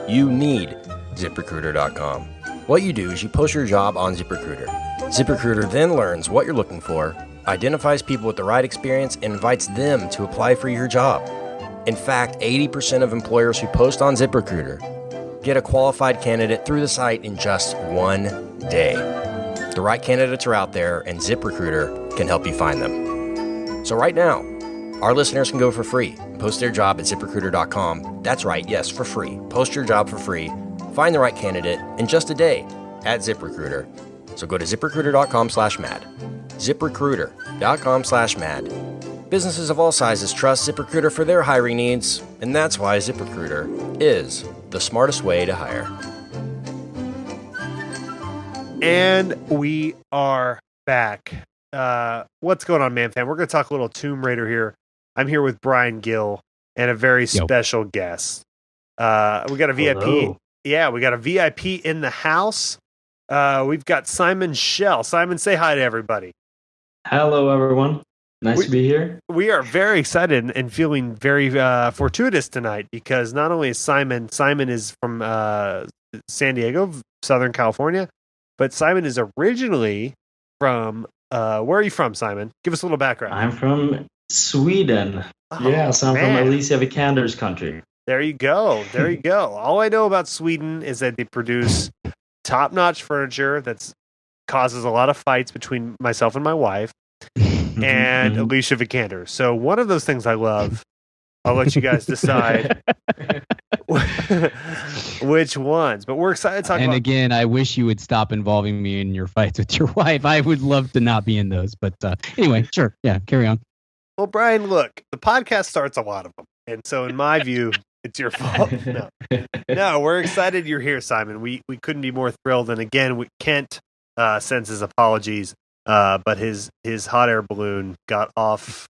you need ZipRecruiter.com. What you do is you post your job on ZipRecruiter. ZipRecruiter then learns what you're looking for, identifies people with the right experience, and invites them to apply for your job. In fact, 80% of employers who post on ZipRecruiter get a qualified candidate through the site in just one day. The right candidates are out there, and ZipRecruiter can help you find them. So right now, our listeners can go for free. Post their job at ZipRecruiter.com. That's right, yes, for free. Post your job for free. Find the right candidate in just a day at ZipRecruiter. So go to ZipRecruiter.com/mad. ZipRecruiter.com/mad. Businesses of all sizes trust ZipRecruiter for their hiring needs, and that's why ZipRecruiter is the smartest way to hire. And we are back. What's going on, man fam? We're going to talk a little Tomb Raider here. I'm here with Brian Gill and a very special guest. We got a VIP. Hello. Yeah, we got a VIP in the house. We've got Simon Schell. Simon, say hi to everybody. Hello, everyone. Nice to be here. We are very excited and feeling very fortuitous tonight because not only is Simon is from San Diego, Southern California, but Simon is originally from, where are you from, Simon? Give us a little background. I'm from Sweden. Oh, yes, I'm man. from Alicia Vikander's country. There you go. There you go. All I know about Sweden is that they produce top-notch furniture that causes a lot of fights between myself and my wife and Alicia Vikander. So one of those things I love. I'll let you guys decide which ones. But we're excited to talk about... And again, I wish you would stop involving me in your fights with your wife. I would love to not be in those. But anyway, sure. Yeah, carry on. Well, Brian, look, the podcast starts a lot of them. And so in my view... It's your fault. No, we're excited you're here, Simon. We couldn't be more thrilled. And again, Kent sends his apologies, but his hot air balloon got off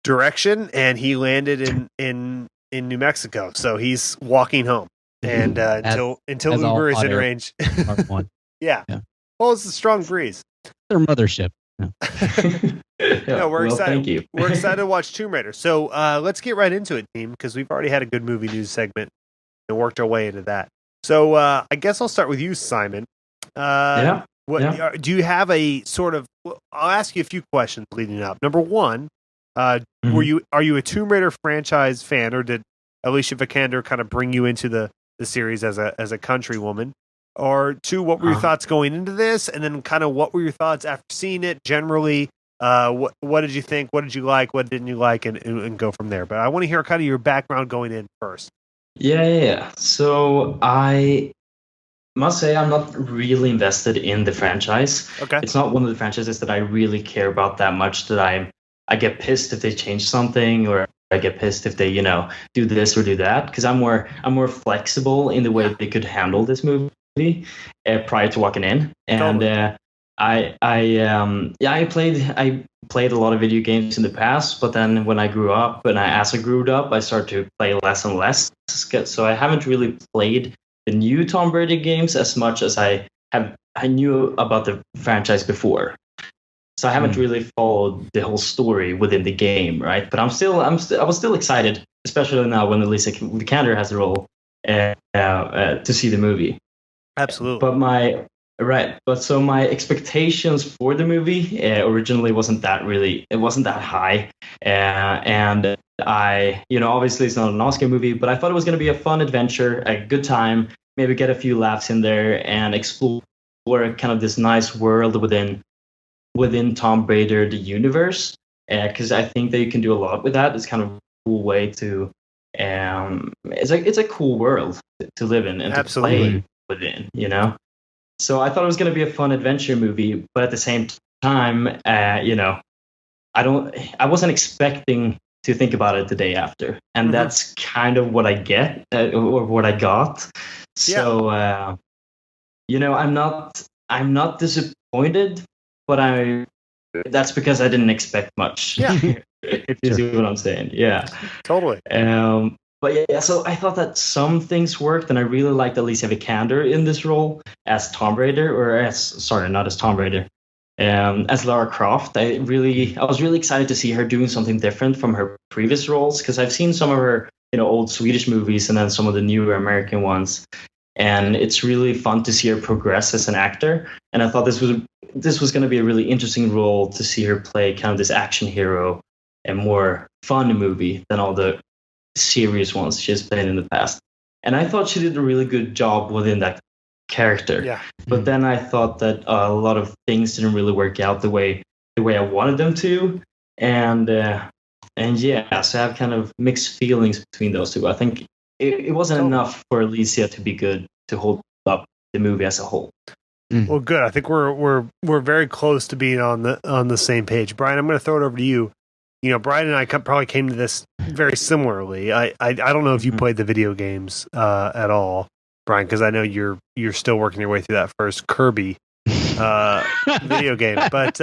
direction, and he landed in New Mexico. So he's walking home, and until Uber is in range. Yeah. Well, it's a strong breeze. Their mothership. No. No, we're excited. Thank you. We're excited to watch Tomb Raider. So let's get right into it, team, because we've already had a good movie news segment and worked our way into that. So I guess I'll start with you, Simon. Do you have a sort of? I'll ask you a few questions leading up. Number one, are you a Tomb Raider franchise fan, or did Alicia Vikander kind of bring you into the series as a countrywoman? Or two, what were your thoughts going into this, and then kind of what were your thoughts after seeing it generally? What did you think? What did you like? What didn't you like? And go from there. But I want to hear kind of your background going in first. Yeah. So must say I'm not really invested in the franchise. Okay. It's not one of the franchises that I really care about that much. That I get pissed if they change something, or I get pissed if they do this or do that. Because I'm more flexible in the way they could handle this movie prior to walking in, and Totally. I played a lot of video games in the past, but then when I grew up and as I grew up, I started to play less and less. So I haven't really played the new Tom Brady games as much as I knew about the franchise before. So I haven't really followed the whole story within the game, right? But I was still excited, especially now when Alicia Vikander has a role to see the movie. Absolutely. But so my expectations for the movie originally wasn't that high, and obviously it's not an Oscar movie, but I thought it was going to be a fun adventure, a good time, maybe get a few laughs in there and explore kind of this nice world within Tom Raider the universe, because I think that you can do a lot with that. It's kind of a cool way to it's a cool world to live in and Absolutely. to play within. So I thought it was going to be a fun adventure movie, but at the same time, I wasn't expecting to think about it the day after, and that's kind of what I get or what I got. So I'm not disappointed, but that's because I didn't expect much. Yeah. If you see what I'm saying, yeah. Totally. But yeah, so I thought that some things worked, and I really liked Alicia Vikander in this role as Tomb Raider, not as Tomb Raider, as Lara Croft. I was really excited to see her doing something different from her previous roles, because I've seen some of her, old Swedish movies and then some of the newer American ones, and it's really fun to see her progress as an actor. And I thought this was going to be a really interesting role to see her play kind of this action hero, and more fun movie than all the serious ones she's played in the past. And I thought she did a really good job within that character. Yeah. But then I thought that a lot of things didn't really work out the way I wanted them to. And yeah, so I have kind of mixed feelings between those two. I think it wasn't enough for Alicia to be good to hold up the movie as a whole. Well, good. I think we're very close to being on the same page. Brian, I'm going to throw it over to you. Brian and I probably came to this very similarly. I don't know if you played the video games at all, Brian, because I know you're still working your way through that first Kirby video game. But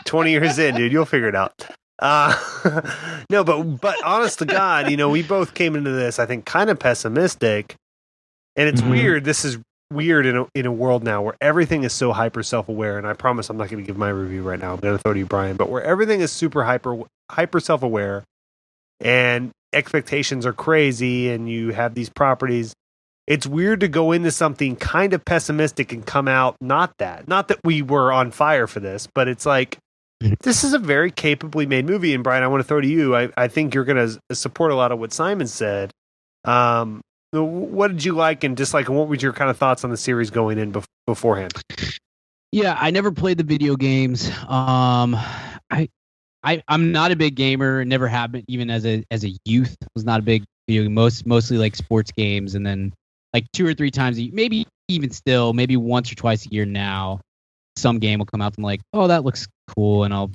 20 years in, dude, you'll figure it out. No, but honest to God, we both came into this, I think, kind of pessimistic, and it's weird. This is weird in a world now where everything is so hyper self-aware, and I promise I'm not going to give my review right now. I'm going to throw to you, Brian, but where everything is super hyper self-aware and expectations are crazy, and you have these properties. It's weird to go into something kind of pessimistic and come out not that we were on fire for this, but it's like, this is a very capably made movie. And Brian, I want to throw to you. I think you're going to support a lot of what Simon said. What did you like and dislike, and what were your kind of thoughts on the series going in beforehand? Yeah, I never played the video games. I'm not a big gamer. Never have been, even as a youth. Was not a big video. Mostly like sports games, and then like 2 or 3 times, maybe even still, maybe once or twice a year now, some game will come out. And I'm like, oh, that looks cool, and I'll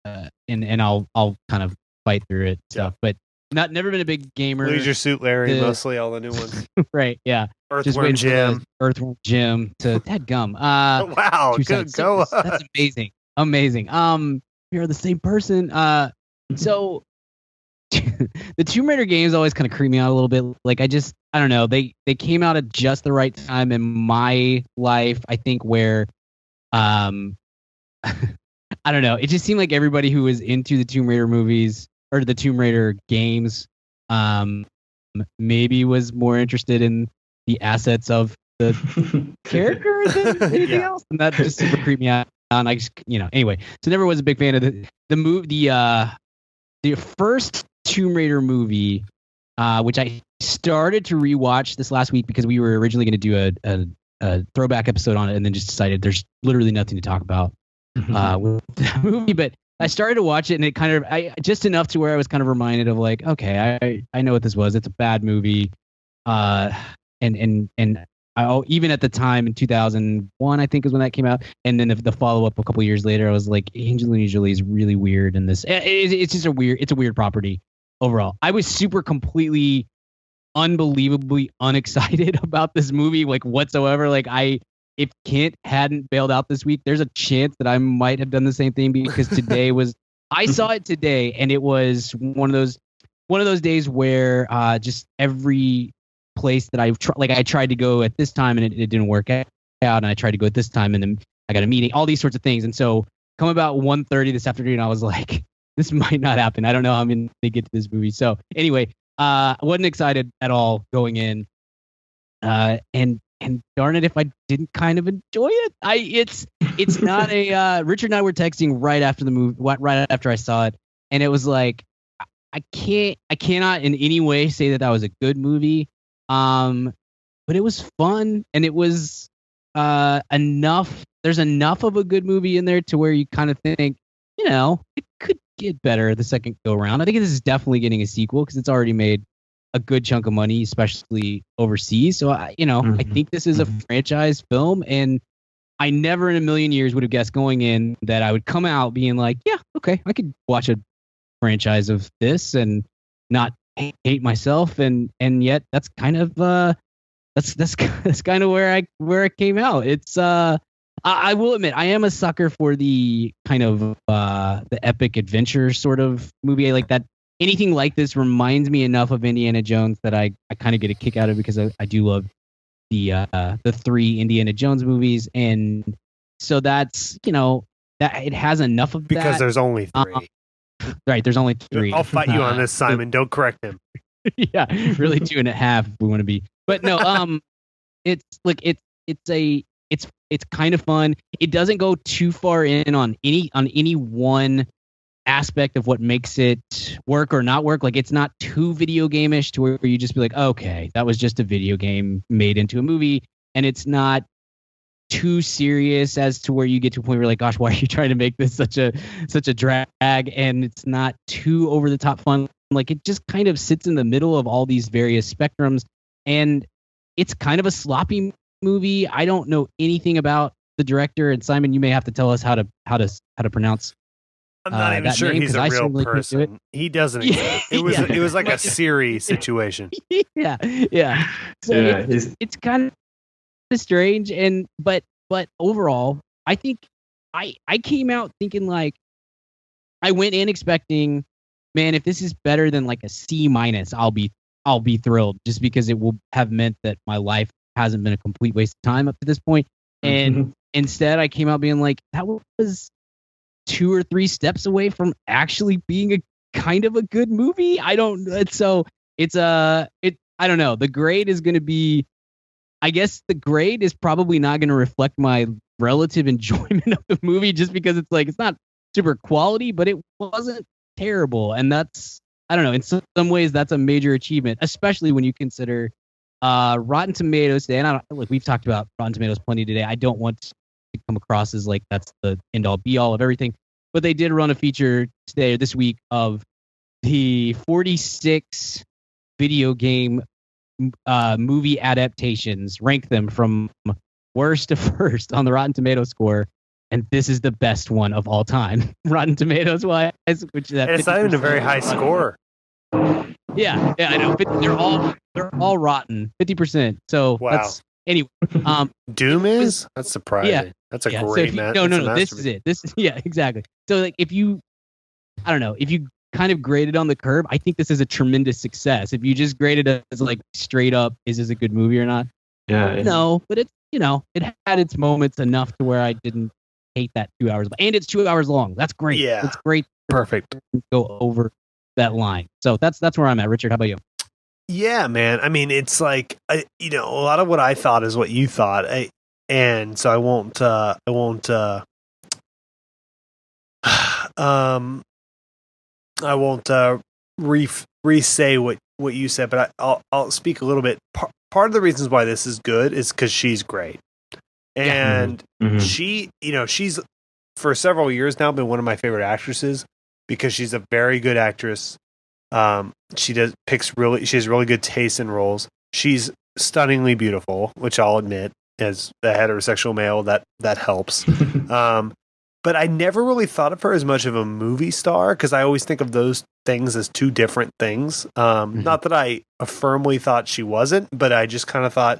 I'll kind of fight through it. Stuff, but. Never been a big gamer. Leisure Suit Larry, mostly all the new ones. Right, yeah. Earthworm Jim. Earthworm Jim to dadgum. Wow, good, go. That's amazing. You're the same person. So the Tomb Raider games always kind of creep me out a little bit. Like I don't know. They came out at just the right time in my life. I think where, I don't know. It just seemed like everybody who was into the Tomb Raider movies or the Tomb Raider games, maybe was more interested in the assets of the character than anything else, and that just super creeped me out. And I just, anyway, so never was a big fan of the first Tomb Raider movie, which I started to rewatch this last week because we were originally going to do a throwback episode on it, and then just decided there's literally nothing to talk about with that movie, but. I started to watch it, and it kind of just enough to where I was kind of reminded of like, okay, I know what this was. It's a bad movie, and even at the time in 2001, I think is when that came out, and then the follow up a couple years later, I was like, Angelina Jolie is really weird in this. It's just a weird property overall. I was completely, unbelievably unexcited about this movie, like whatsoever. Like if Kent hadn't bailed out this week, there's a chance that I might have done the same thing, because today was I saw it today, and it was one of those days where just every place that I tried to go at this time and it didn't work out, and I tried to go at this time and then I got a meeting, all these sorts of things. And so come about 1:30 this afternoon, I was like, this might not happen. I don't know how I'm going to get to this movie. So anyway, I wasn't excited at all going in. And darn it if I didn't kind of enjoy it. It's not a Richard and I were texting right after the movie, right after I saw it, and it was like I cannot in any way say that was a good movie. But it was fun, and it was enough. There's enough of a good movie in there to where you kind of think, it could get better the second go around. I think this is definitely getting a sequel because it's already made a good chunk of money, especially overseas. So I think this is a franchise film, and I never in a million years would have guessed going in that I would come out being like, yeah, okay, I could watch a franchise of this and not hate myself, and yet that's kind of that's kind of where I came out. It's I will admit I am a sucker for the kind of the epic adventure sort of movie. I like that. Anything like this reminds me enough of Indiana Jones that I kind of get a kick out of, because I do love the 3 Indiana Jones movies, and so that's that it has enough of because that. There's only 3. Right, there's only 3. I'll fight you on this, Simon. Don't correct him. Yeah, really 2.5 if we want to be. But no, it's kind of fun. It doesn't go too far in on any one aspect of what makes it work or not work. Like, it's not too video game-ish to where you just be like, okay, that was just a video game made into a movie, and it's not too serious as to where you get to a point where you're like, gosh, why are you trying to make this such a drag? And it's not too over the top fun. Like, it just kind of sits in the middle of all these various spectrums, and it's kind of a sloppy movie. I don't know anything about the director, and Simon, you may have to tell us how to pronounce. I'm not even sure he's a real person. He doesn't. It was like a Siri situation. Yeah. So yeah, it's kind of strange, but overall, I think I came out thinking, like, I went in expecting, man, if this is better than like a C-, I'll be thrilled, just because it will have meant that my life hasn't been a complete waste of time up to this point. And instead, I came out being like, that was 2 or 3 steps away from actually being a kind of a good movie. I don't know. I don't know. The grade is going to be, I guess the grade is probably not going to reflect my relative enjoyment of the movie, just because it's like, it's not super quality, but it wasn't terrible. And that's, I don't know, in some ways that's a major achievement, especially when you consider Rotten Tomatoes today. And I don't, look, we've talked about Rotten Tomatoes plenty today. I don't want to come across as like that's the end all be all of everything, but they did run a feature today or this week of the 46 video game movie adaptations, rank them from worst to first on the Rotten Tomatoes score, and this is the best one of all time, Rotten Tomatoes wise, which is it's not even a very high score. Yeah, I know. But they're all rotten, 50%. So wow. That's anyway. Doom is? That's surprising. Yeah. That's a Yeah, great so match. No. This is it. Yeah, exactly. So like, if you kind of graded on the curve, I think this is a tremendous success. If you just graded it as like straight up, is this a good movie or not? Yeah. No, but it's, it had its moments enough to where I didn't hate that 2 hours. And it's 2 hours long. That's great. Yeah. It's great. Perfect. Go over that line. So that's where I'm at. Richard, how about you? Yeah, man. I mean, it's like, a lot of what I thought is what you thought. And so I won't re-say what you said, but I'll speak a little bit. Part of the reasons why this is good is because she's great, and she, she's for several years now been one of my favorite actresses because she's a very good actress. She has really good taste in roles. She's stunningly beautiful, which I'll admit, as a heterosexual male, that helps. But I never really thought of her as much of a movie star because I always think of those things as two different things. Not that I firmly thought she wasn't, but I just kind of thought,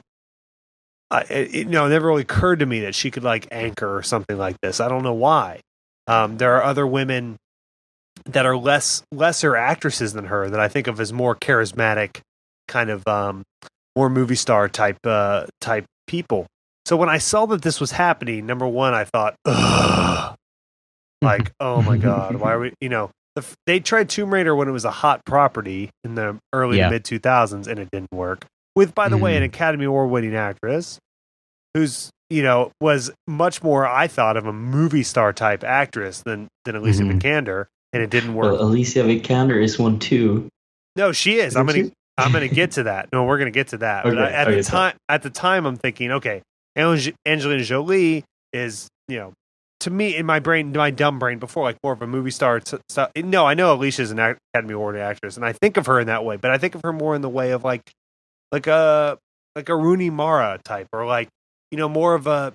it never really occurred to me that she could like anchor or something like this. I don't know why. There are other women that are lesser actresses than her that I think of as more charismatic, kind of more movie star type people. So when I saw that this was happening, number one, I thought, ugh, like, oh my God, why are we, they tried Tomb Raider when it was a hot property in the early to mid 2000s and it didn't work. With, by the way, an Academy Award winning actress who's, was much more, I thought, of a movie star type actress than Alicia Vikander, and it didn't work. Well, Alicia Vikander is one too. No, she is. I'm gonna get to that. No, we're gonna get to that. Okay, But at the time, I'm thinking, okay, Angelina Jolie is, to me, in my brain, my dumb brain before, like more of a movie star stuff. No, I know Alicia's an Academy Award actress, and I think of her in that way. But I think of her more in the way of like a Rooney Mara type, or like more of a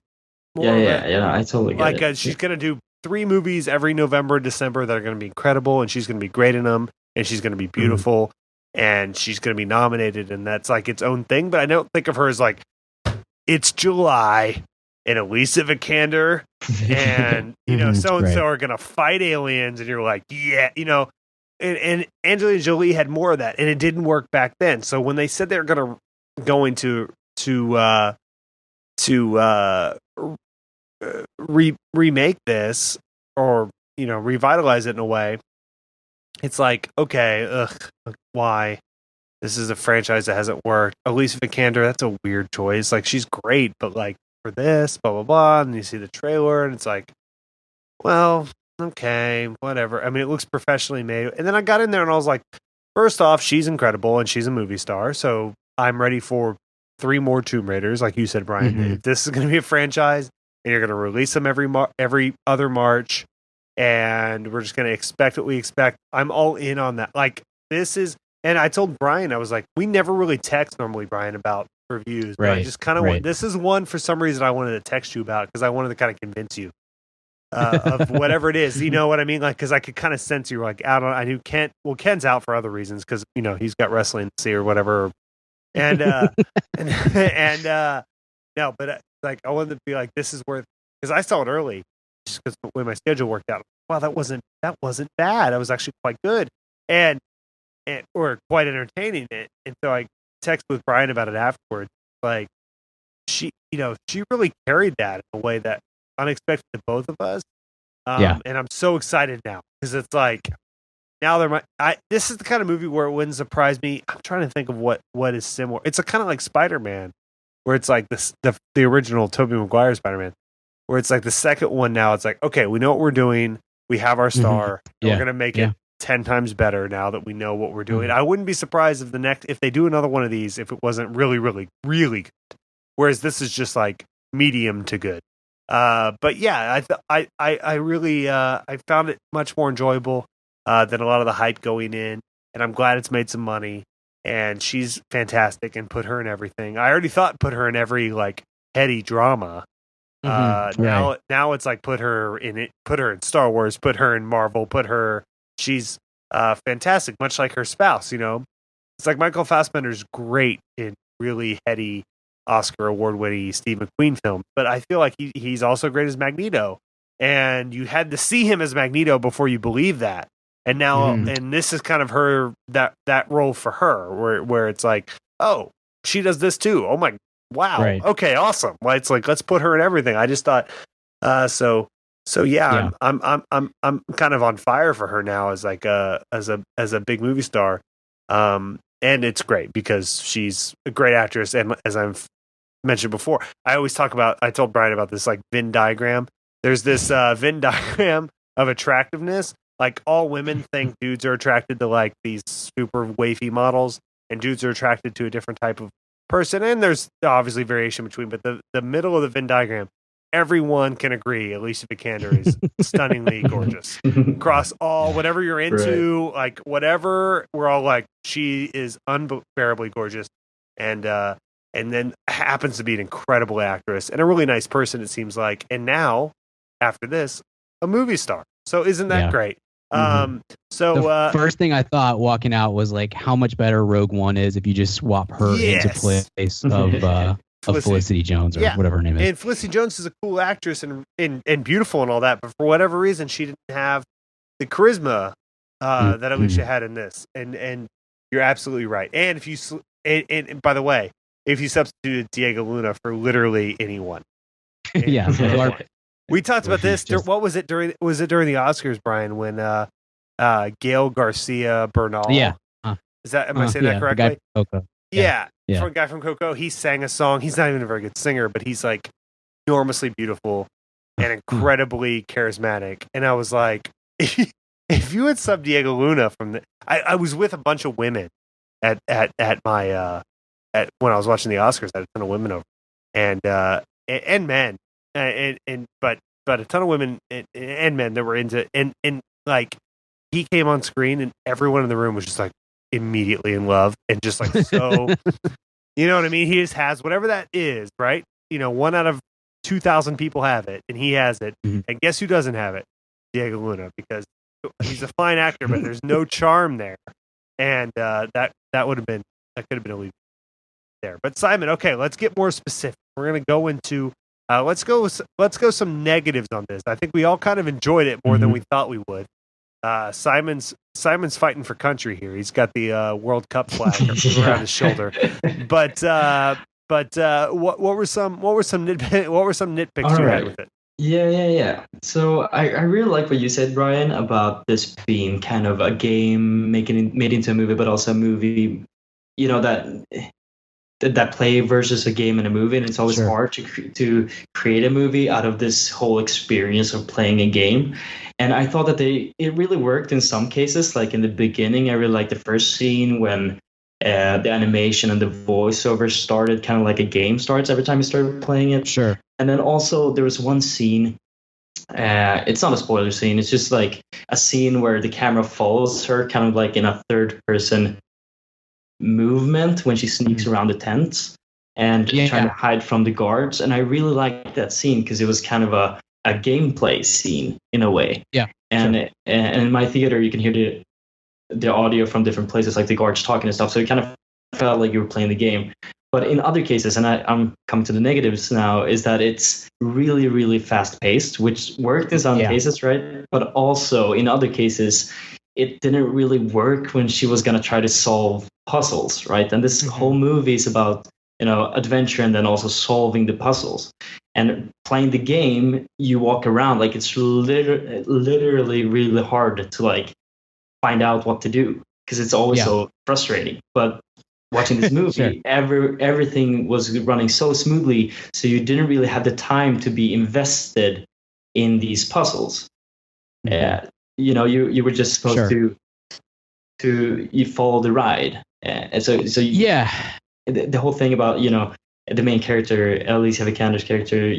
I totally get like it. She's gonna do 3 movies every November, December that are gonna be incredible, and she's gonna be great in them, and she's gonna be beautiful, and she's gonna be nominated, and that's like its own thing. But I don't think of her as like, it's July and Alicia Vikander and so and so are gonna fight aliens, and you're like, yeah, and Angelina Jolie had more of that, and it didn't work back then. So when they said they were going to remake this, or revitalize it in a way, it's like, okay, why? This is a franchise that hasn't worked. Alicia Vikander, that's a weird choice. Like, she's great, but like for this, blah blah blah, and you see the trailer, and it's like, well, okay, whatever. I mean, it looks professionally made. And then I got in there, and I was like, first off, she's incredible, and she's a movie star, so I'm ready for 3 more Tomb Raiders, like you said, Brian. If this is going to be a franchise, and you're going to release them every other March, and we're just going to expect what we expect, I'm all in on that. Like, this is, and I told Brian, I was like, we never really text normally, Brian, about reviews. But I just kind of this is one for some reason I wanted to text you about, because I wanted to kind of convince you of whatever it is. You know what I mean? Like, because I could kind of sense you were like out on. I knew Ken's out for other reasons, because he's got wrestling to see or whatever. And no, but like I wanted to be like, this is worth, because I saw it early, just because when my schedule worked out. Wow, that wasn't bad. That was actually quite good, and or quite entertaining. And so I texted with Brian about it afterwards. Like, she really carried that in a way that unexpected to both of us. And I'm so excited now, because it's like, now this is the kind of movie where it wouldn't surprise me. I'm trying to think of what is similar. It's a kind of like Spider-Man, where it's like the original Tobey Maguire Spider-Man, where it's like the second one. Now it's like, okay, we know what we're doing. We have our star. And we're gonna make it 10 times better now that we know what we're doing. I wouldn't be surprised if they do another one of these, if it wasn't really, really, really good. Whereas this is just like medium to good. But yeah, I really I found it much more enjoyable than a lot of the hype going in, and I'm glad it's made some money. And she's fantastic, and put her in everything. I already thought put her in every like heady drama. Now it's like put her in Star Wars, put her in Marvel, she's fantastic, much like her spouse. It's like Michael Fassbender's great in really heady Oscar award winning Steve McQueen films, but I feel like he's also great as Magneto, and you had to see him as Magneto before you believe that. And now, and this is kind of her that role for her, where it's like, oh, she does this too. Oh my, wow, okay, awesome. Well, it's like, let's put her in everything. I just thought, so yeah. I'm kind of on fire for her now as like as a big movie star, and it's great because she's a great actress. And as I've mentioned before, I told Brian about this like Venn diagram. There's this Venn diagram of attractiveness. Like, all women think dudes are attracted to like these super wafy models, and dudes are attracted to a different type of person. And there's obviously variation between, but the middle of the Venn diagram, everyone can agree Alicia Vikander is stunningly gorgeous. Across all, whatever you're into, like whatever, we're all like, she is unbearably gorgeous. And and then happens to be an incredible actress and a really nice person, it seems like. And now, after this, a movie star. So isn't that great? The first thing I thought walking out was like how much better Rogue One is if you just swap her into place of Felicity Jones or whatever her name is. And Felicity Jones is a cool actress and beautiful and all that, but for whatever reason, she didn't have the charisma that Alicia had in this. And you're absolutely right. And if you and by the way, if you substituted Diego Luna for literally anyone, we talked about this. What was it during? Was it during the Oscars, Brian, when Gail Garcia Bernal? Yeah. Is that? Am I saying that correctly? The guy from Coco. From a guy from Coco. He sang a song. He's not even a very good singer, but he's like enormously beautiful and incredibly charismatic. And I was like, if you had subbed Diego Luna from the, I was with a bunch of women at my when I was watching the Oscars. I had a ton of women over, and men, but a ton of women and men that were into and like he came on screen and everyone in the room was just like immediately in love and just like so. You know what I mean? He just has whatever that is, right? 1 out of 2,000 people have it, and he has it. And guess who doesn't have it? Diego Luna, because he's a fine actor, but there's no charm there, and that could have been illegal there. But Simon, okay, let's get more specific. We're gonna go into let's go some negatives on this. I think we all kind of enjoyed it more than we thought we would. Simon's fighting for country here. He's got the World Cup flag around his shoulder. But what were some nitpicks you had with it? Yeah. So I really like what you said, Brian, about this being kind of a game made into a movie, but also a movie, that play versus a game and a movie, and it's always hard to create a movie out of this whole experience of playing a game. And I thought that it really worked in some cases. Like in the beginning, I really liked the first scene when the animation and the voiceover started kind of like a game starts every time you started playing it. Sure. And then also there was one scene, it's not a spoiler scene, it's just like a scene where the camera follows her kind of like in a third person movement when she sneaks around the tents and trying to hide from the guards. And I really liked that scene because it was kind of a gameplay scene in a way. Yeah. And in my theater, you can hear the audio from different places, like the guards talking and stuff. So it kind of felt like you were playing the game. But in other cases, and I'm coming to the negatives now, is that it's really, really fast paced, which worked in some cases, right? But also in other cases, it didn't really work when she was going to try to solve puzzles, right? And this whole movie is about, adventure and then also solving the puzzles. And playing the game, you walk around like it's literally really hard to like find out what to do because it's always so frustrating. But watching this movie, everything was running so smoothly, so you didn't really have the time to be invested in these puzzles. You were just supposed to you follow the ride, and so the whole thing about the main character, Alicia Vikander's character,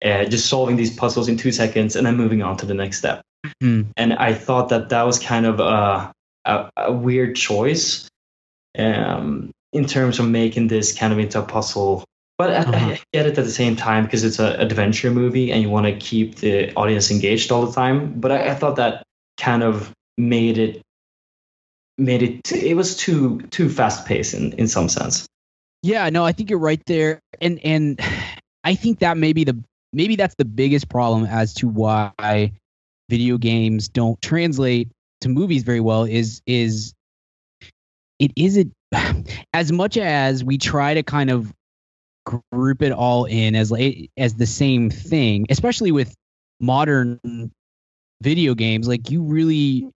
just solving these puzzles in 2 seconds and then moving on to the next step. And I thought that was kind of a weird choice in terms of making this kind of into a puzzle. But I get it at the same time because it's an adventure movie and you want to keep the audience engaged all the time. But I thought that kind of made it was too fast paced in some sense. Yeah, no, I think you're right there, and I think that maybe that's the biggest problem as to why video games don't translate to movies very well. Is as much as we try to kind of group it all in as the same thing, especially with modern video games, like you really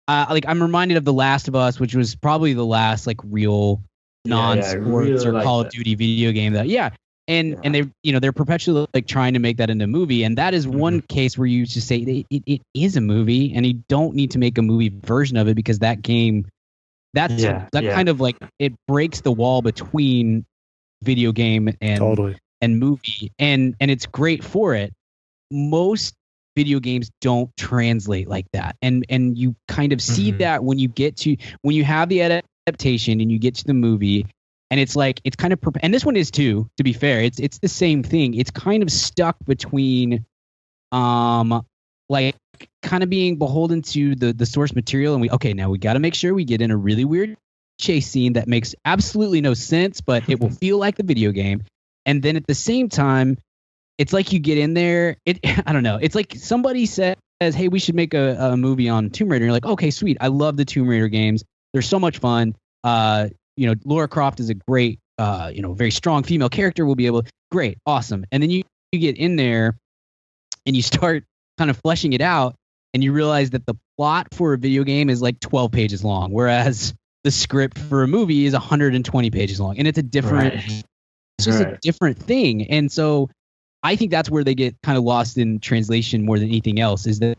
like I'm reminded of The Last of Us, which was probably the last like real non-sports or Call of Duty video game and they're perpetually like trying to make that into a movie, and that is one case where you just say it is a movie and you don't need to make a movie version of it because that game kind of like it breaks the wall between video game and movie, and it's great for it. Most video games don't translate like that, and you kind of see that when you have the adaptation and you get to the movie, And it's like it's kind of and this one is too, to be fair. It's the same thing. It's kind of stuck between like kind of being beholden to the source material, and now we got to make sure we get in a really weird chase scene that makes absolutely no sense, but it will feel like the video game. And then at the same time, it's like you get in there, I don't know, it's like somebody says, hey, we should make a movie on Tomb Raider, and you're like, okay, sweet, I love the Tomb Raider games, they're so much fun. Lara Croft is a great very strong female character, will be able, great, awesome. And then you get in there and you start kind of fleshing it out, and you realize that the plot for a video game is like 12 pages long, whereas the script for a movie is 120 pages long, and it's a different, it's just a different thing. And so I think that's where they get kind of lost in translation more than anything else, is that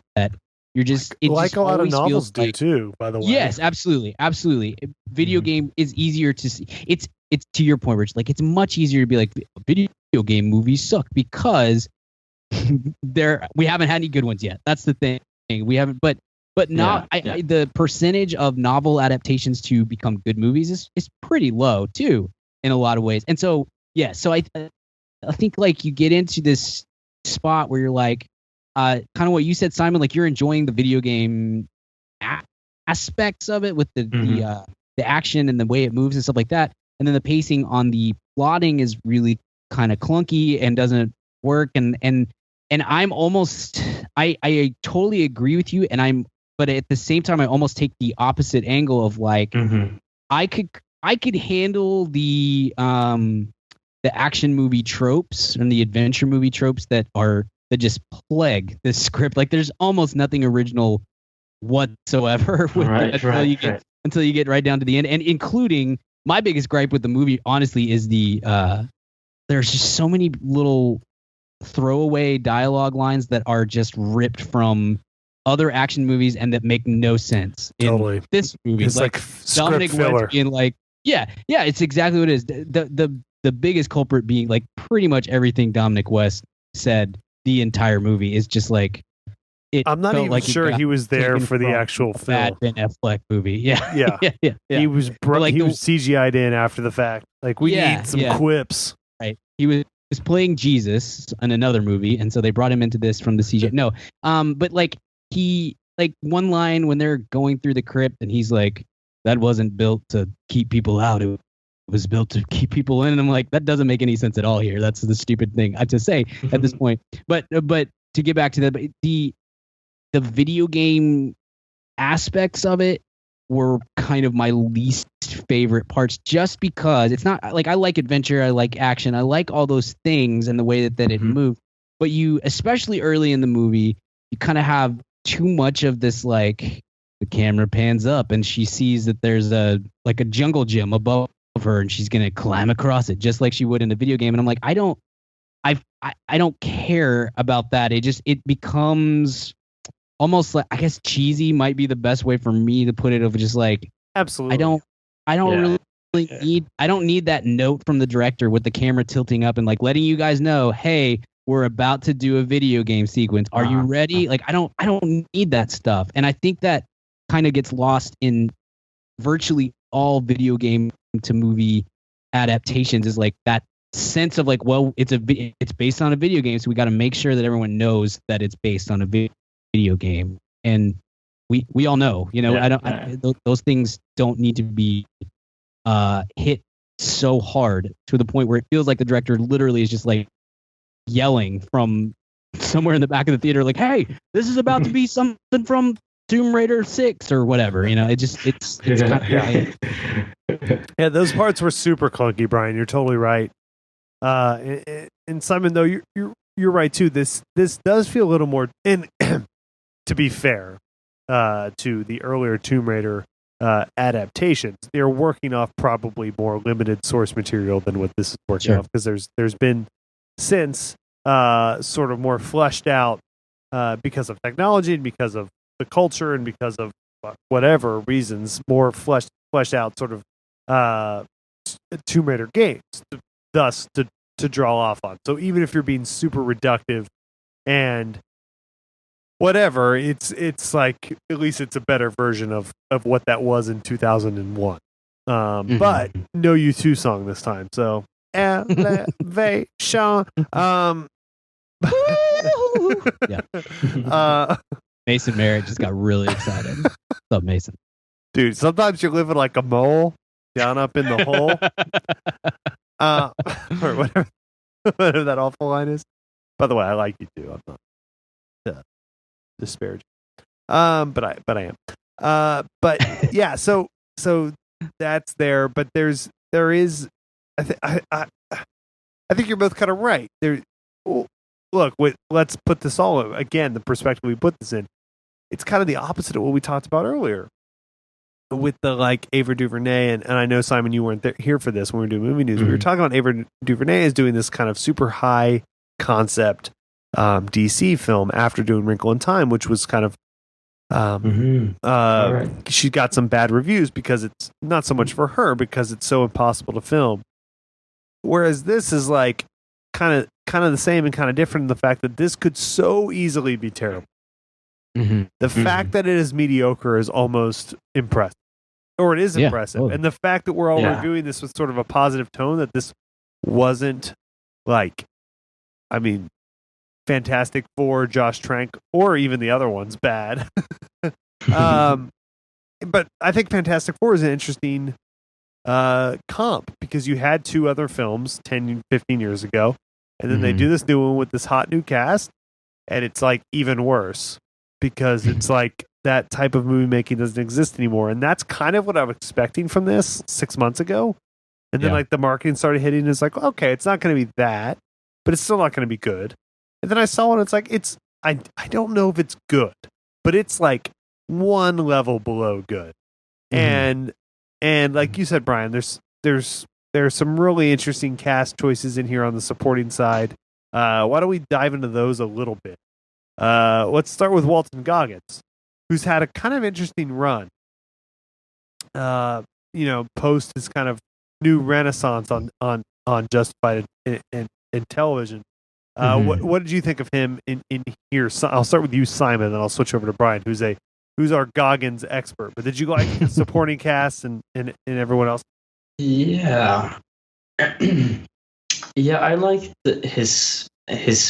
you're just, it like just a lot of always novels feels do like, too, by the way. yes, absolutely. Video game is easier to see. It's to your point, Rich, like it's much easier to be like, video game movies suck because we haven't had any good ones yet. That's the thing. We haven't, but not the percentage of novel adaptations to become good movies is pretty low too in a lot of ways. And so I think like you get into this spot where you're like, kind of what you said, Simon, like you're enjoying the video game aspects of it with the action and the way it moves and stuff like that, and then the pacing on the plotting is really kind of clunky and doesn't work. And I'm almost, I totally agree with you, but at the same time I almost take the opposite angle of like, I could handle the action movie tropes and the adventure movie tropes that just plague this script. Like there's almost nothing original whatsoever with until you get right down to the end. And including my biggest gripe with the movie, honestly, is there's just so many little throwaway dialogue lines that are just ripped from other action movies and that make no sense in this movie. It's like Dominic filler. West being like, yeah, it's exactly what it is. The biggest culprit being like pretty much everything Dominic West said the entire movie is just like, I'm not even sure he was there for the actual film. Bad Ben Affleck movie. Yeah. He was he was CGI'd in after the fact. Like we need some quips. Right. He was playing Jesus in another movie, and so they brought him into this from the CGI. No. But like he, like one line when they're going through the crypt and he's like, that wasn't built to keep people out. It was built to keep people in. And I'm like, that doesn't make any sense at all here. That's the stupid thing to say at this point. But to get back to that, the video game aspects of it were kind of my least favorite parts, just because it's not like, I like adventure, I like action, I like all those things and the way that it moved. But you, especially early in the movie, you kind of have too much of this, like the camera pans up and she sees that there's a jungle gym above her and she's gonna climb across it just like she would in the video game. And I'm like, I don't care about that. It becomes almost like, I guess cheesy might be the best way for me to put it, of just like, absolutely, I don't need that note from the director with the camera tilting up and like letting you guys know, hey, we're about to do a video game sequence. Are you ready? Like I don't need that stuff. And I think that kind of gets lost in virtually all video game to movie adaptations, is like that sense of like, well, it's based on a video game, so we got to make sure that everyone knows that it's based on a video game. And we all know, those things don't need to be hit so hard to the point where it feels like the director literally is just like yelling from somewhere in the back of the theater, like, hey, this is about to be something from Tomb Raider 6 or whatever. It's kind of yeah, those parts were super clunky, Brian. You're totally right. And Simon, though, you're right too. This does feel a little more, and to be fair, to the earlier Tomb Raider adaptations, they're working off probably more limited source material than what this is working off, because there's been since sort of more fleshed out because of technology and because of the culture and because of whatever reasons, more fleshed out sort of Tomb Raider games, thus to draw off on. So even if you're being super reductive and whatever, it's like, at least it's a better version of what that was in 2001. But no U2 song this time. So elevation. Yeah. uh, Mason Merritt just got really excited. What's up, Mason? dude, sometimes you're living like a mole down up in the hole. Or whatever that awful line is. By the way, I like you too. I'm not disparaging. But I am. But yeah, so that's there. But there is. I think you're both kind of right. Look, let's put this all again. The perspective we put this in, it's kind of the opposite of what we talked about earlier with the like Ava DuVernay. And I know, Simon, you weren't here for this when we were doing movie news. We were talking about Ava DuVernay is doing this kind of super high concept DC film after doing Wrinkle in Time, which was kind of she got some bad reviews because it's not so much for her because it's so impossible to film. Whereas this is like kind of the same and kind of different in the fact that this could so easily be terrible. The fact that it is mediocre is almost impressive, or it is impressive. Totally. And the fact that we're all reviewing this with sort of a positive tone, that this wasn't like, I mean, Fantastic Four, Josh Trank, or even the other ones bad. But I think Fantastic Four is an interesting comp because you had two other films 10, 15 years ago, and then they do this new one with this hot new cast, and it's like even worse because it's like that type of movie making doesn't exist anymore. And that's kind of what I was expecting from this 6 months ago. And then like the marketing started hitting, and it's like, okay, it's not going to be that, but it's still not going to be good. And then I saw it, and it's like, I don't know if it's good, but it's like one level below good. And like you said, Brian, there's some really interesting cast choices in here on the supporting side. Why don't we dive into those a little bit? Let's start with Walton Goggins, who's had a kind of interesting run. Post his kind of new renaissance on Justified in television. What did you think of him in here? So I'll start with you, Simon, and then I'll switch over to Brian, who's our Goggins expert. But did you like the supporting cast and everyone else? Yeah. Yeah, I liked his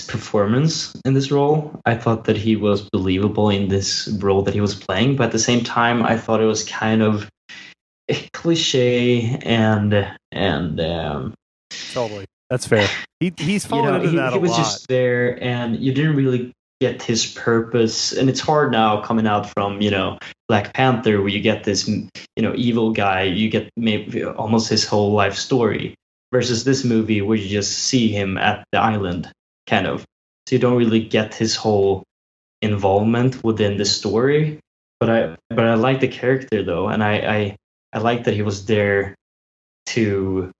performance in this role. I thought that he was believable in this role that he was playing, but at the same time, I thought it was kind of cliche and totally. That's fair. He's fallen into that a lot. He was just there, and you didn't really get his purpose. And it's hard now coming out from Black Panther, where you get this evil guy. You get maybe almost his whole life story, versus this movie where you just see him at the island, kind of. So you don't really get his whole involvement within the story. But I like the character though, and I like that he was there to.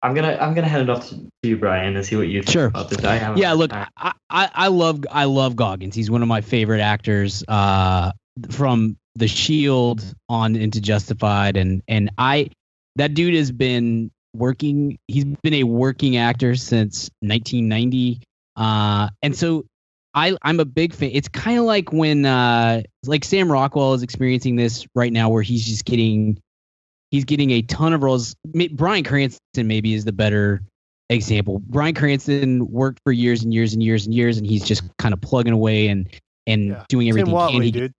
I'm gonna hand it off to you, Brian, and see what you think about this. Look, I love Goggins. He's one of my favorite actors from The Shield on into Justified, and that dude has been working. He's been a working actor since 1990, and so I'm a big fan. It's kind of like when like Sam Rockwell is experiencing this right now, where he's just getting a ton of roles. Bryan Cranston maybe is the better example. Bryan Cranston worked for years and years and years and years, and he's just kind of plugging away and doing everything. Watley, dude.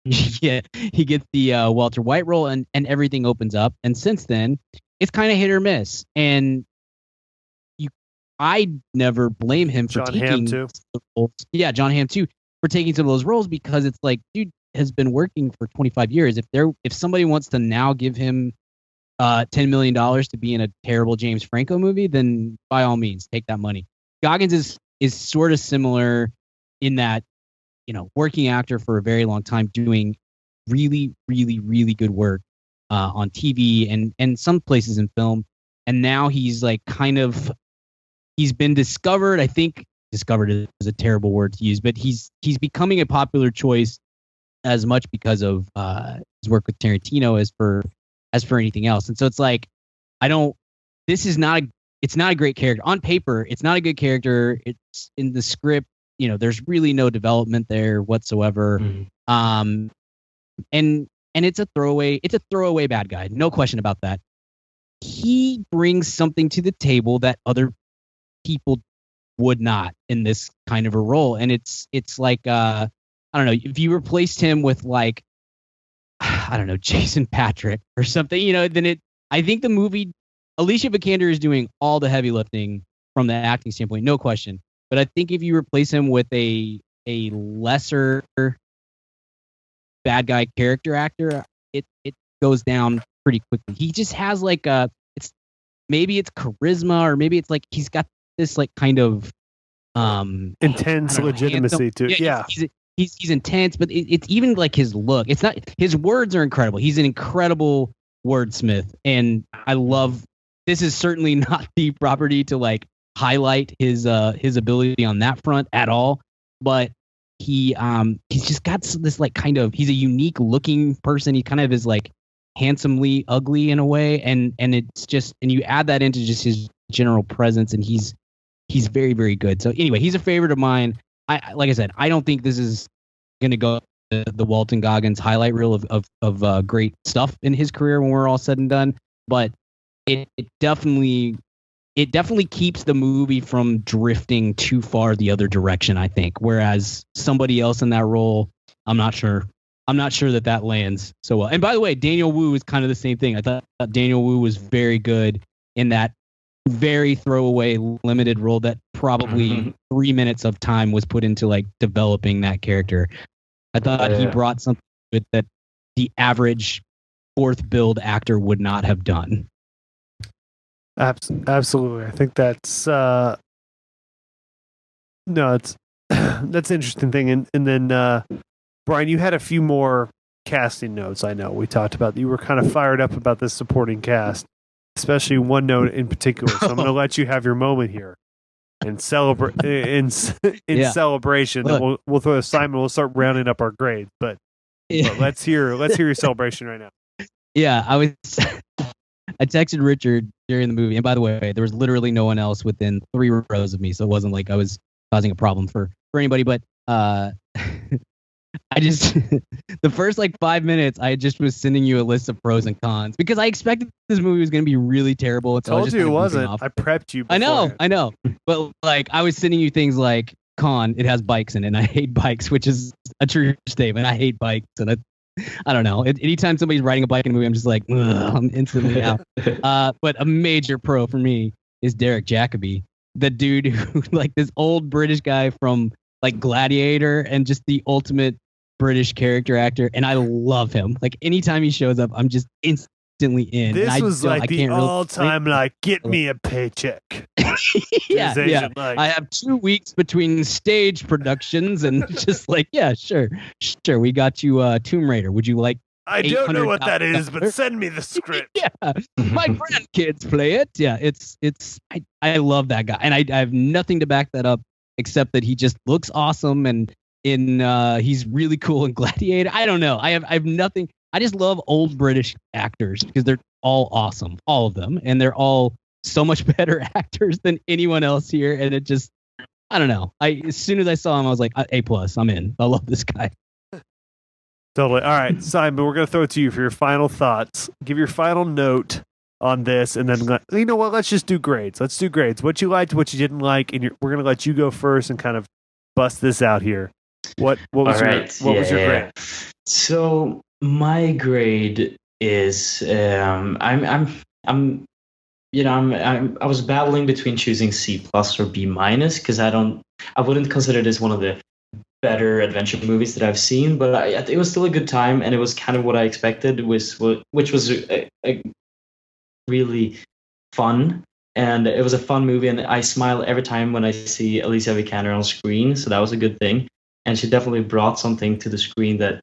He gets the Walter White role, and everything opens up. And since then, it's kind of hit or miss. And I never blame him for John taking Hamm too. Roles. Yeah, John Hamm too, for taking some of those roles, because it's like, dude has been working for 25 years. If somebody wants to now give him $10 million to be in a terrible James Franco movie, then by all means take that money. Goggins is sort of similar in that, working actor for a very long time, doing really, really, really good work on TV and some places in film. And now he's like he's been discovered. I think discovered is a terrible word to use, but he's becoming a popular choice as much because of his work with Tarantino as for anything else. And so it's like, it's not a great character. On paper, it's not a good character. It's in the script, there's really no development there whatsoever. and it's a throwaway bad guy, no question about that. He brings something to the table that other people would not in this kind of a role, and it's like I don't know, if you replaced him with like I don't know, Jason Patrick or something, you know, then I think the movie, Alicia Vikander is doing all the heavy lifting from the acting standpoint, no question. But I think if you replace him with a lesser bad guy character actor, it goes down pretty quickly. He just has like maybe it's charisma, or maybe it's like he's got this like kind of intense legitimacy to it. Yeah. He's intense, but it's even like his look. It's not, his words are incredible. He's an incredible wordsmith, and I love. This is certainly not the property to like highlight his ability on that front at all. But he's just got this like kind of, he's a unique looking person. He kind of is like handsomely ugly in a way, and it's just, and you add that into just his general presence, and he's very, very good. So anyway, he's a favorite of mine. Like I said, I don't think this is going to go the Walton Goggins highlight reel of great stuff in his career when we're all said and done. But it definitely keeps the movie from drifting too far the other direction, I think. Whereas somebody else in that role, I'm not sure that lands so well. And by the way, Daniel Wu is kind of the same thing. I thought Daniel Wu was very good in that very throwaway limited role that probably 3 minutes of time was put into like developing that character. I thought he brought something that the average fourth build actor would not have done. Absolutely. I think that's no, it's that's an interesting thing. And then Brian, you had a few more casting notes. I know we talked about, you were kind of fired up about this supporting cast, especially one note in particular. So I'm going to let you have your moment here and celebrate in celebration. Then we'll throw Simon. We'll start rounding up our grades, but let's hear your celebration right now. Yeah, I texted Richard during the movie, and by the way, there was literally no one else within 3 rows of me, so it wasn't like I was causing a problem for anybody. But I just the first like 5 minutes, I just was sending you a list of pros and cons because I expected this movie was going to be really terrible. So told you it wasn't. I prepped you. I know, but like I was sending you things like, con, it has bikes in it, and I hate bikes, which is a true statement. I hate bikes, and I don't know. Anytime somebody's riding a bike in a movie, I'm just like, I'm instantly out. But a major pro for me is Derek Jacobi, the dude who, like, this old British guy from like Gladiator and just the ultimate British character actor, and I love him. Like anytime he shows up, I'm just instantly in. This was like the all-time like, get me a paycheck. yeah. I have 2 weeks between stage productions, and just like, yeah, sure. We got you Tomb Raider. Would you like? I don't know what that is, but send me the script. Yeah, my grandkids play it. Yeah, it's. I love that guy, and I have nothing to back that up except that he just looks awesome, and he's really cool in Gladiator. I don't know. I have nothing. I just love old British actors because they're all awesome, all of them, and they're all so much better actors than anyone else here. And it just, I don't know. As soon as I saw him, I was like, A+. I'm in. I love this guy. Totally. All right, Simon, we're going to throw it to you for your final thoughts. Give your final note on this, and then, you know what? Let's just do grades. Let's do grades. What you liked, what you didn't like, and we're going to let you go first and kind of bust this out here. What was your grade? So my grade is I was battling between choosing C+ or B- because I wouldn't consider this one of the better adventure movies that I've seen, but it was still a good time, and it was kind of what I expected, which was a really fun, and it was a fun movie, and I smile every time when I see Alicia Vikander on screen, so that was a good thing. And she definitely brought something to the screen that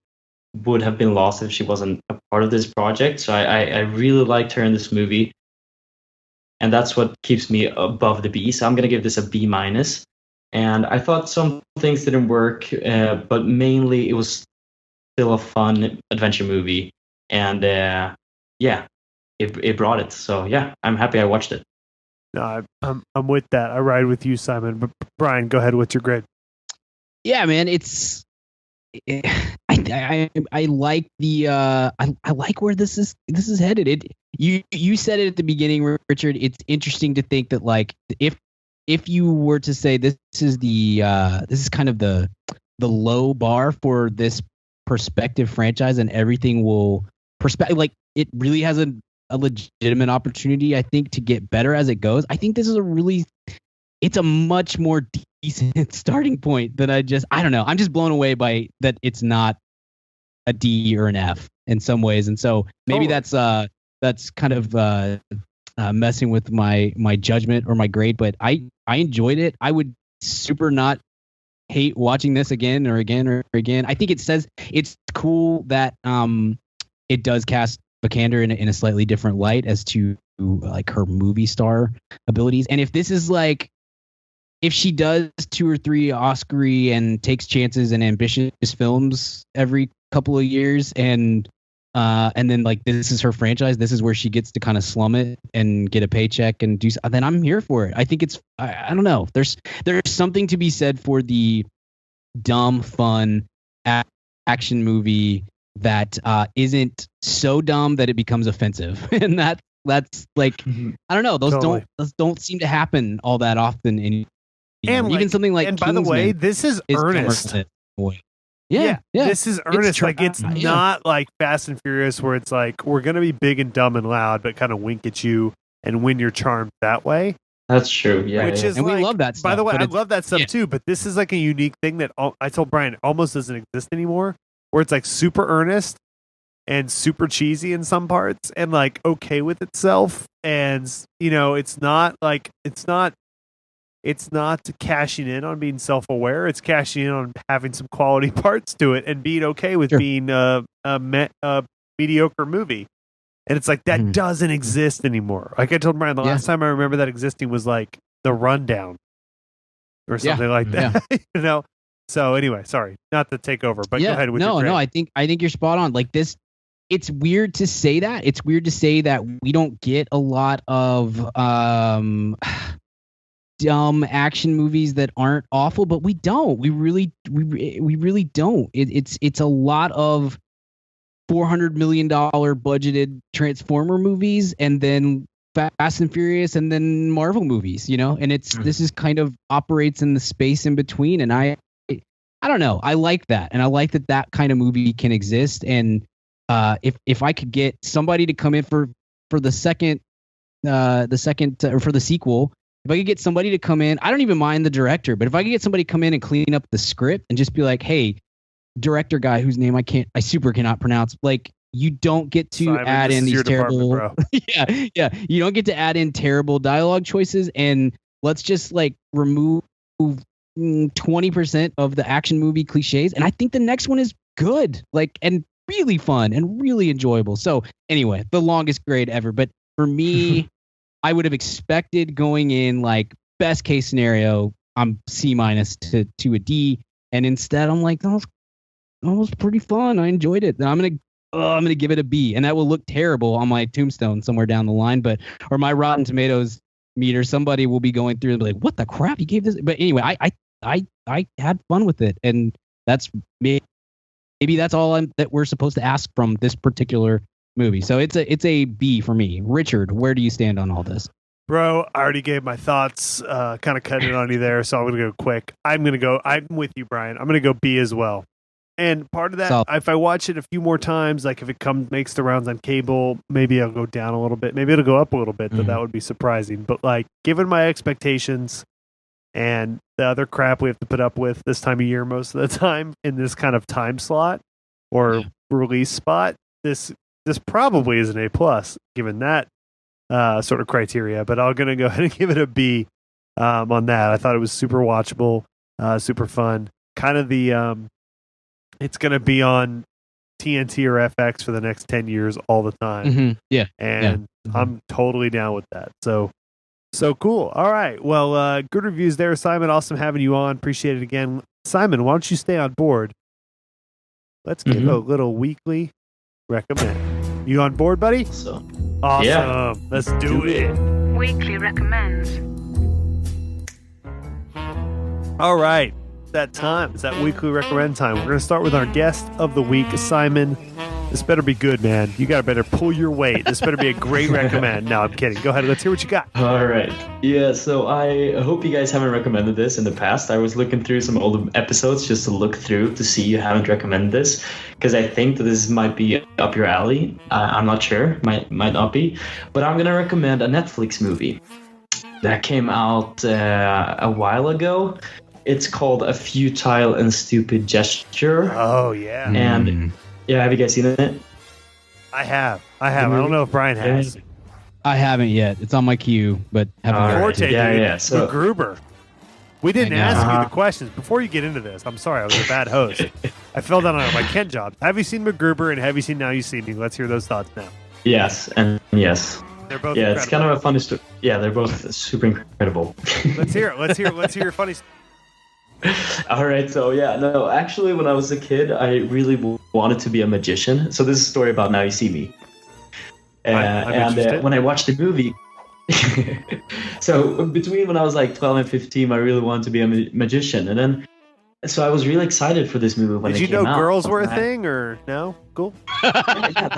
would have been lost if she wasn't a part of this project. So I really liked her in this movie. And that's what keeps me above the B. So I'm going to give this a B-. And I thought some things didn't work, but mainly it was still a fun adventure movie. And it brought it. So yeah, I'm happy I watched it. No, I'm with that. I ride with you, Simon. But Brian, go ahead. What's your grade? Yeah, man, I I like the I like where this is headed. You said it at the beginning, Richard. It's interesting to think that like if you were to say this is kind of the low bar for this perspective franchise, and everything will like it really has a legitimate opportunity, I think, to get better as it goes. I think this is it's a much more decent starting point than I don't know. I'm just blown away by that it's not a D or an F in some ways. And so maybe that's kind of messing with my judgment or my grade, but I enjoyed it. I would super not hate watching this again or again or again. I think it's cool that it does cast Vikander in a slightly different light as to like her movie star abilities. And if this is like, if she does 2 or 3 Oscar-y and takes chances in ambitious films every couple of years, and then like this is her franchise, this is where she gets to kind of slum it and get a paycheck and do, then I'm here for it. I think it's I don't know. There's something to be said for the dumb, fun action movie that isn't so dumb that it becomes offensive, and that's like I don't know. Those don't seem to happen all that often in. And even something like, and by the way, this is earnest. Yeah. This is earnest. It's not like Fast and Furious where it's like we're gonna be big and dumb and loud, but kind of wink at you and win your charm that way. That's true. Yeah, which is and like, we love that stuff. By the way, I love that stuff too. But this is like a unique thing that I told Brian almost doesn't exist anymore. Where it's like super earnest and super cheesy in some parts, and like okay with itself, and it's not cashing in on being self-aware. It's cashing in on having some quality parts to it and being okay with being a mediocre movie. And it's like that doesn't exist anymore. Like I told Brian, the last time I remember that existing was like The Rundown or something like that. So anyway, sorry, not to take over, but go ahead with your grade. No, I think you're spot on. Like this, it's weird to say that. It's weird to say that we don't get a lot of dumb action movies that aren't awful, but we don't. We really don't. It's a lot of $400 million budgeted Transformer movies, and then Fast and Furious, and then Marvel movies. And this is kind of operates in the space in between. And I don't know. I like that, and I like that kind of movie can exist. And if I could get somebody to come in for the second or for the sequel. If I could get somebody to come in, I don't even mind the director, but if I could get somebody to come in and clean up the script and just be like, hey, director guy whose name I super cannot pronounce, like you don't get to add in these terrible, you don't get to add in terrible dialogue choices, and let's just like remove 20% of the action movie cliches. And I think the next one is good, like, and really fun and really enjoyable. So anyway, the longest grade ever, but for me, I would have expected going in like best case scenario, I'm C- to a D, and instead I'm like, that was pretty fun. I enjoyed it. And I'm gonna give it a B, and that will look terrible on my tombstone somewhere down the line, or my Rotten Tomatoes meter. Somebody will be going through and be like, what the crap you gave this? But anyway, I had fun with it, and that's maybe that's all that we're supposed to ask from this particular movie. So it's a B for me. Richard, where do you stand on all this? Bro, I already gave my thoughts, kind of cut it on you there, so I'm going to go quick. I'm with you, Brian. I'm going to go B as well. And part of that, if I watch it a few more times, like if it makes the rounds on cable, maybe I'll go down a little bit. Maybe it'll go up a little bit, but that would be surprising. But like, given my expectations and the other crap we have to put up with this time of year most of the time in this kind of time slot or release spot, this probably is an A+, given that sort of criteria. But I'm going to go ahead and give it a B on that. I thought it was super watchable, super fun. Kind of the it's going to be on TNT or FX for the next 10 years all the time. And I'm totally down with that. So cool. All right. Well, good reviews there, Simon. Awesome having you on. Appreciate it again. Simon, why don't you stay on board? Let's give a little weekly recommend. You on board, buddy? Awesome. Yeah. Let's do it. Weekly recommends. All right. that time. It's that weekly recommend time. We're going to start with our guest of the week, Simon. This better be good, man. You got to better pull your weight. This better be a great recommend. No, I'm kidding. Go ahead. Let's hear what you got. All right. Yeah, so I hope you guys haven't recommended this in the past. I was looking through some old episodes just to look through to see you haven't recommended this, because I think that this might be up your alley. I'm not sure. Might not be. But I'm going to recommend a Netflix movie that came out a while ago. It's called A Futile and Stupid Gesture. Oh, yeah. And yeah, have you guys seen it? I have. I don't know if Brian has. I haven't yet. It's on my queue, but haven't got Forte, to it. Yeah. So MacGruber. We didn't I know. ask you the questions. Before you get into this, I'm sorry, I was a bad host. I fell down on my Kent job. Have you seen MacGruber and have you seen Now You See Me? Let's hear those thoughts now. yes, and yes. They're both Yeah, incredible. it's kind of a funny story. Yeah, they're both super incredible. Let's hear it. Let's hear your funny story. All right, so yeah, no, actually, when I was a kid, I really wanted to be a magician. So this is a story about Now You See Me. I'm interested. When I watched the movie, so between when I was like 12 and 15, I really wanted to be a magician, and then so I was really excited for this movie when Did it you came know out. girls were a And thing or no? Cool. yeah,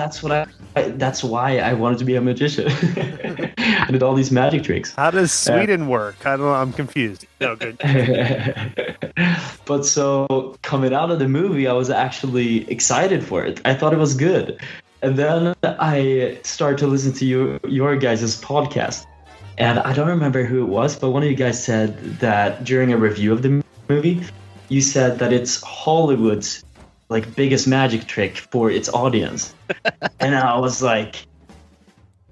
that's why I wanted to be a magician. I did all these magic tricks. How does Sweden work? I don't know. I'm confused. No, good. But so coming out of the movie, I was actually excited for it. I thought it was good. And then I started to listen to your guys' podcast. And I don't remember who it was, but one of you guys said that during a review of the movie, you said that it's Hollywood's like biggest magic trick for its audience. And I was like,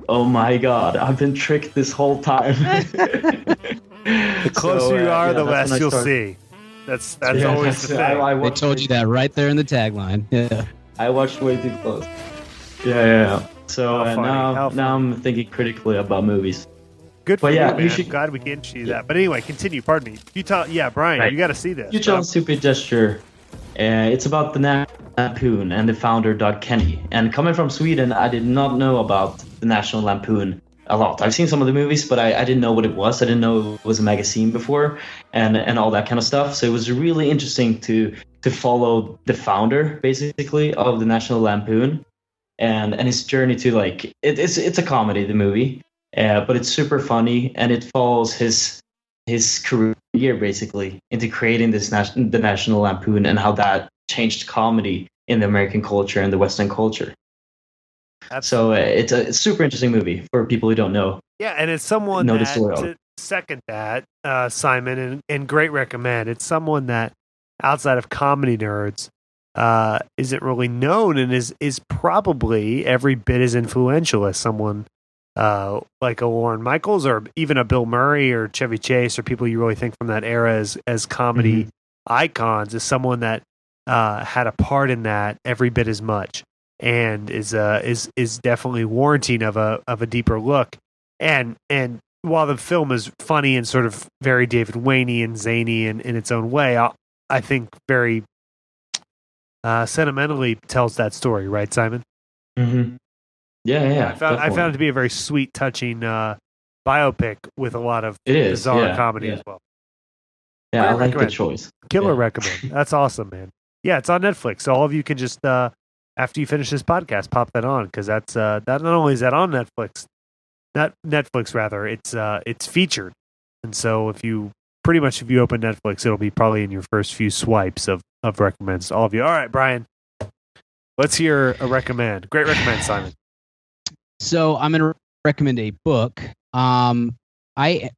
oh my God, I've been tricked this whole time. The closer you are, the less you'll see. That's always the thing. They told you that right there in the tagline. Yeah. I watched way too close. Yeah. So How funny, how funny. now I'm thinking critically about movies. Good for But yeah, you, you man. should- Glad we can see that. But anyway, continue. Pardon me. You tell. Yeah, Brian, Right. you got to see this. Futile and Stupid Gesture. It's about the National Lampoon and the founder Doug Kenny. And coming from Sweden, I did not know about the National Lampoon a lot. I've seen some of the movies, but I didn't know what it was. I didn't know it was a magazine before, and all that kind of stuff. So it was really interesting to follow the founder, basically, of the National Lampoon, and his journey to like it's a comedy, the movie, but it's super funny, and it follows his career basically into creating the National Lampoon and how that changed comedy in the American culture and the Western culture. So it's a super interesting movie for people who don't know. Yeah, and it's someone Know the that, story. to second that, Simon, and great recommend. It's someone that, outside of comedy nerds, isn't really known and is probably every bit as influential as someone like a Lorne Michaels or even a Bill Murray or Chevy Chase or people you really think from that era as comedy icons, is someone that had a part in that every bit as much. And is definitely warranting of a deeper look. And while the film is funny and sort of very David Wayne and zany in its own way, I think very sentimentally tells that story, right, Simon? Mm-hmm. Yeah. I found it to be a very sweet, touching biopic with a lot of It is, bizarre yeah, comedy yeah. as well. Yeah, I Great like the recommend. choice. Killer Yeah. recommend. That's awesome, man. Yeah, it's on Netflix, so all of you can just after you finish this podcast, pop that on, because that's that not only is that on Netflix, not Netflix rather, it's featured, and so if you open Netflix, it'll be probably in your first few swipes of recommends to all of you. All right, Brian, let's hear a recommend. Great recommend, Simon. So I'm going to recommend a book. I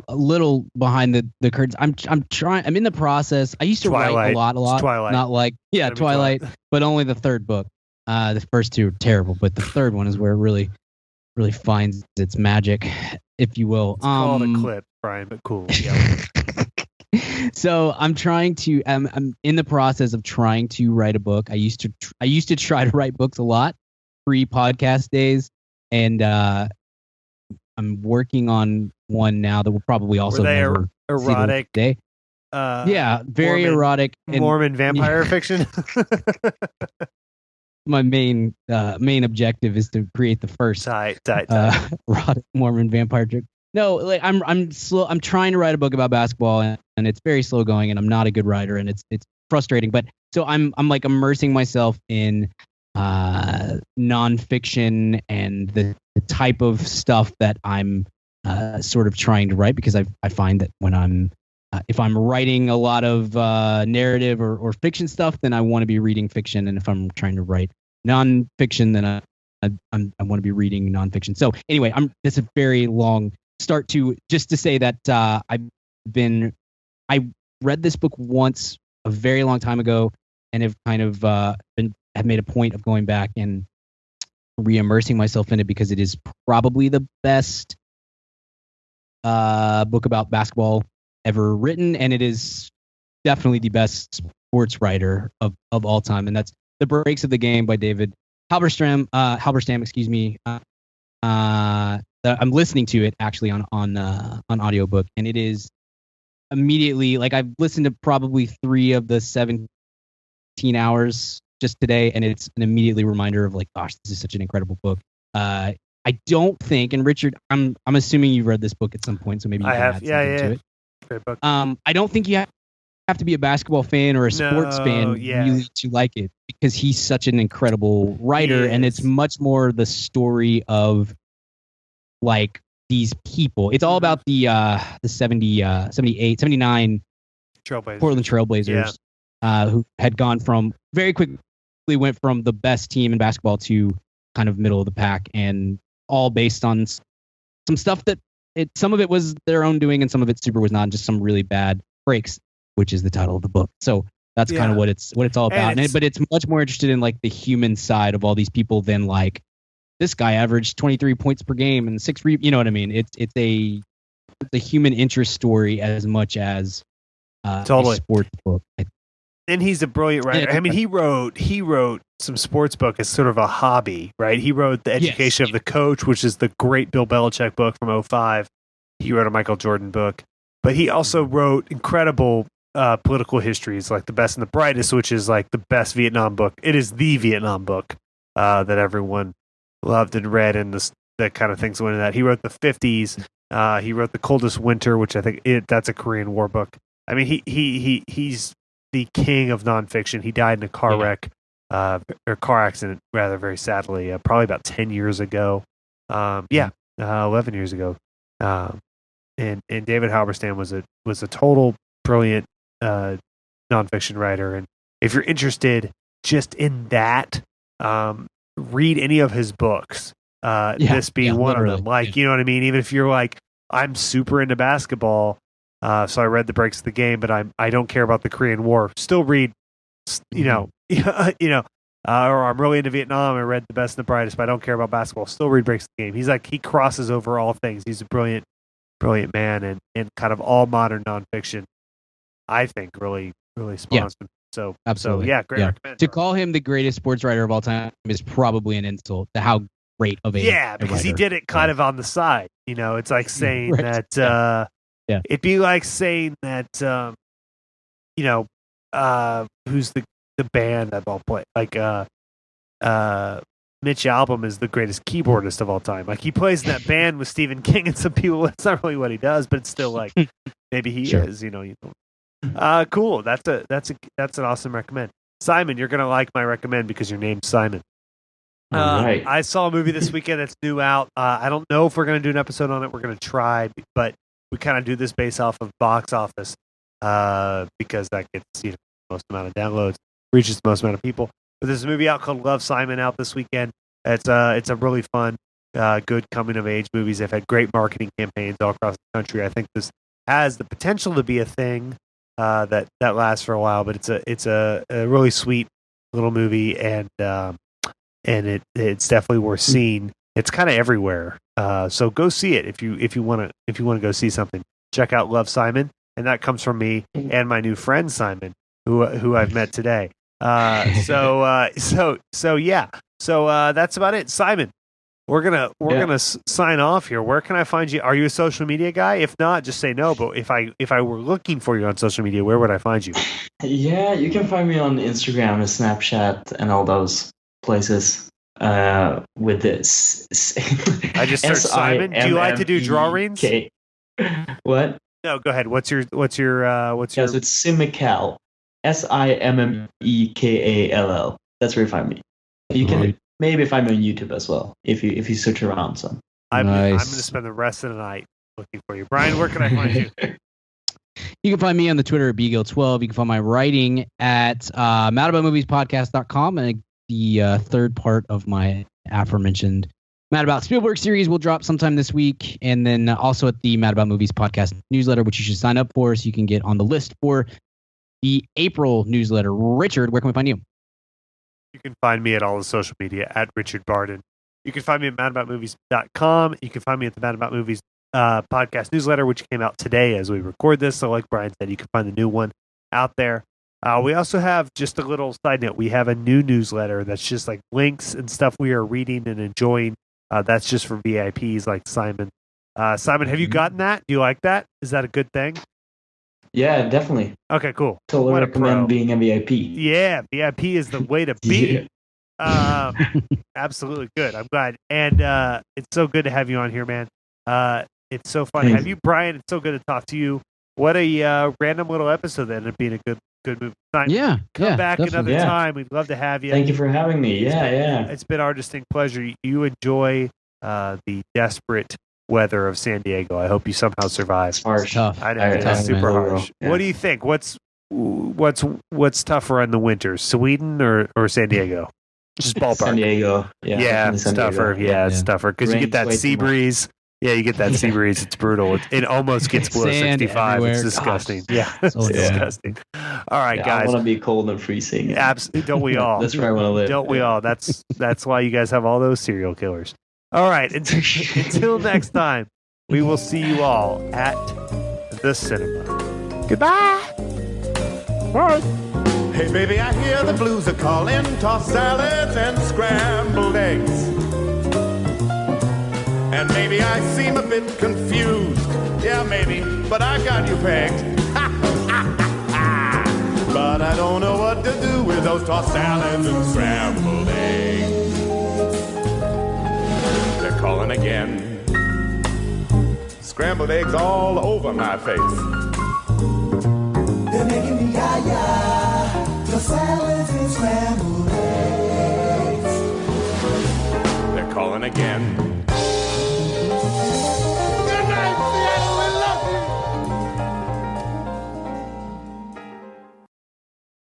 a little behind the curtains. I'm in the process. I used to write Twilight. a lot. It's Twilight. Not like Gotta be Twilight, but only the third book. The first two are terrible, but the third one is where it really finds its magic, if you will. It's called a clip, Brian, but cool. Yeah. So I'm in the process of trying to write a book. I used to try to write books a lot pre-podcast days, and I'm working on one now that will probably also Were they never see the light erotic? of day. Yeah, very Mormon- erotic. And Mormon vampire fiction. my main objective is to create the first tight. erotic Mormon vampire chick. No, like I'm trying to write a book about basketball, and it's very slow going, and I'm not a good writer, and it's frustrating. But so I'm like immersing myself in nonfiction and the type of stuff that I'm sort of trying to write, because I find that when I'm if I'm writing a lot of narrative or fiction stuff, then I want to be reading fiction, and if I'm trying to write nonfiction, then I want to be reading nonfiction. So anyway, it's a very long start to just to say that I read this book once a very long time ago, and have kind of have made a point of going back and re-immersing myself in it, because it is probably the best book about basketball ever written, and it is definitely the best sports writer of all time, and that's The Breaks of the Game by David Halberstam. Excuse me. I'm listening to it actually on audiobook, and it is immediately, like, I've listened to probably 3 of the 17 hours just today, and it's an immediately reminder of, like, gosh, this is such an incredible book. I don't think, and Richard, I'm assuming you've read this book at some point, so maybe you can add something to it. Great book. I don't think you have to be a basketball fan or a sports fan really to like it, because he's such an incredible writer, and it's much more the story of, like, these people. It's all about the 78, 79 Portland Trailblazers, who had gone from very quickly went from the best team in basketball to kind of middle of the pack, and all based on some stuff that some of it was their own doing, and some of it super was not, just some really bad breaks, which is the title of the book. So that's kind of what it's all about. But it's much more interested in, like, the human side of all these people than, like, this guy averaged 23 points per game and 6 you know what I mean? It's a human interest story as much as a sports book. And he's a brilliant writer. I mean, he wrote some sports book as sort of a hobby, right? He wrote The Education of the Coach, which is the great Bill Belichick book from 2005. He wrote a Michael Jordan book. But he also wrote incredible political histories, like The Best and the Brightest, which is like the best Vietnam book. It is the Vietnam book that everyone loved and read, and that kind of things went into that. He wrote The 50s. He wrote The Coldest Winter, which I think that's a Korean War book. I mean, he's the king of nonfiction. He died in a car wreck, or car accident, rather, very sadly, probably about 10 years ago. 11 years ago. And David Halberstam was a total brilliant nonfiction writer. And if you're interested just in that, read any of his books. This being one of them. Like, you know what I mean? Even if you're like, I'm super into basketball, so I read The Breaks of the Game, but I don't care about the Korean War. Still read, or I'm really into Vietnam. I read The Best and the Brightest, but I don't care about basketball. Still read Breaks of the Game. He's like, he crosses over all things. He's a brilliant man, and kind of all modern nonfiction, I think, really spawns him. So absolutely, great recommend. To call him the greatest sports writer of all time is probably an insult to how great of a because he did it kind of on the side. You know, it's like saying that. It'd be like saying that. Who's the band that all play? Like Mitch Albom is the greatest keyboardist of all time. Like, he plays in that band with Stephen King, and some people, that's not really what he does, but it's still like maybe he is. You know. Cool. That's an awesome recommend. Simon, you're gonna like my recommend because your name's Simon. Right. I saw a movie this weekend that's due out. I don't know if we're gonna do an episode on it. We're gonna try, but we kind of do this based off of box office because that gets the most amount of downloads, reaches the most amount of people. But there's a movie out called Love, Simon out this weekend. It's a really fun, good coming of age movies. They've had great marketing campaigns all across the country. I think this has the potential to be a thing that lasts for a while. But it's a really sweet little movie, and it's definitely worth seeing. It's kind of everywhere, so go see it if you want to go see something. Check out Love, Simon, and that comes from me and my new friend Simon, who I've met today. So that's about it. Simon, we're gonna sign off here. Where can I find you? Are you a social media guy? If not, just say no. But if I were looking for you on social media, where would I find you? Yeah, you can find me on Instagram and Snapchat and all those places. With this, I just searched Simon. Do you like to do drawings? What? No, go ahead. What's your Yeah, so it's Simmekal. Simmekall. That's where you find me. You can maybe find me on YouTube as well if you search around some. I'm going to Nice. spend the rest of the night looking for you. Brian, where can I find you? You can find me on the Twitter at bgill12. You can find my writing at madaboutmoviespodcast.com, and the third part of my aforementioned Mad About Spielberg series will drop sometime this week, and then also at the Mad About Movies podcast newsletter, which you should sign up for so you can get on the list for the April newsletter. Richard, where can we find you? You can find me at all the social media at Richard Barden. You can find me at madaboutmovies.com. You can find me at the Mad About Movies podcast newsletter, which came out today as we record this. So like Brian said, you can find the new one out there. We also have, just a little side note, we have a new newsletter that's just like links and stuff we are reading and enjoying. That's just for VIPs like Simon. Simon, have you gotten that? Do you like that? Is that a good thing? Yeah, definitely. Okay, cool. Totally What a recommend pro. being a VIP. Yeah, VIP is the way to be. Absolutely good. I'm glad. And it's so good to have you on here, man. It's so fun to have you, Brian. It's so good to talk to you. What a random little episode that ended up being a good movie. Yeah, Come back definitely. another time. We'd love to have you. Thank you for having me. Yeah. It's been our distinct pleasure. You enjoy the desperate weather of San Diego. I hope you somehow survive. It's harsh. Tough. I know It's it's tough, super man. harsh. Yeah. What do you think? What's tougher in the winter, Sweden or San Diego? Just ballpark. San Diego. Yeah, it's San Diego. tougher. Yeah, it's tougher because you get Rains that way sea too much. breeze. Yeah, you get that sea breeze. It's brutal. It almost gets below Sand 65. everywhere. It's disgusting. Gosh. Yeah, it's So disgusting. All right, Yeah, I guys. want to be cold and freezing. Absolutely. Don't we all? That's where I want to live. Don't we all? That's why you guys have all those serial killers. All right. Until next time, we will see you all at the cinema. Goodbye. Bye. Hey baby, I hear the blues are calling, tossed salads and scrambled eggs. And maybe I seem a bit confused. Yeah, maybe, but I got you pegged. But I don't know what to do with those tossed salads and scrambled eggs. They're calling again. Scrambled eggs all over my face. They're making me yah-yah. The salads and scrambled eggs. They're calling again.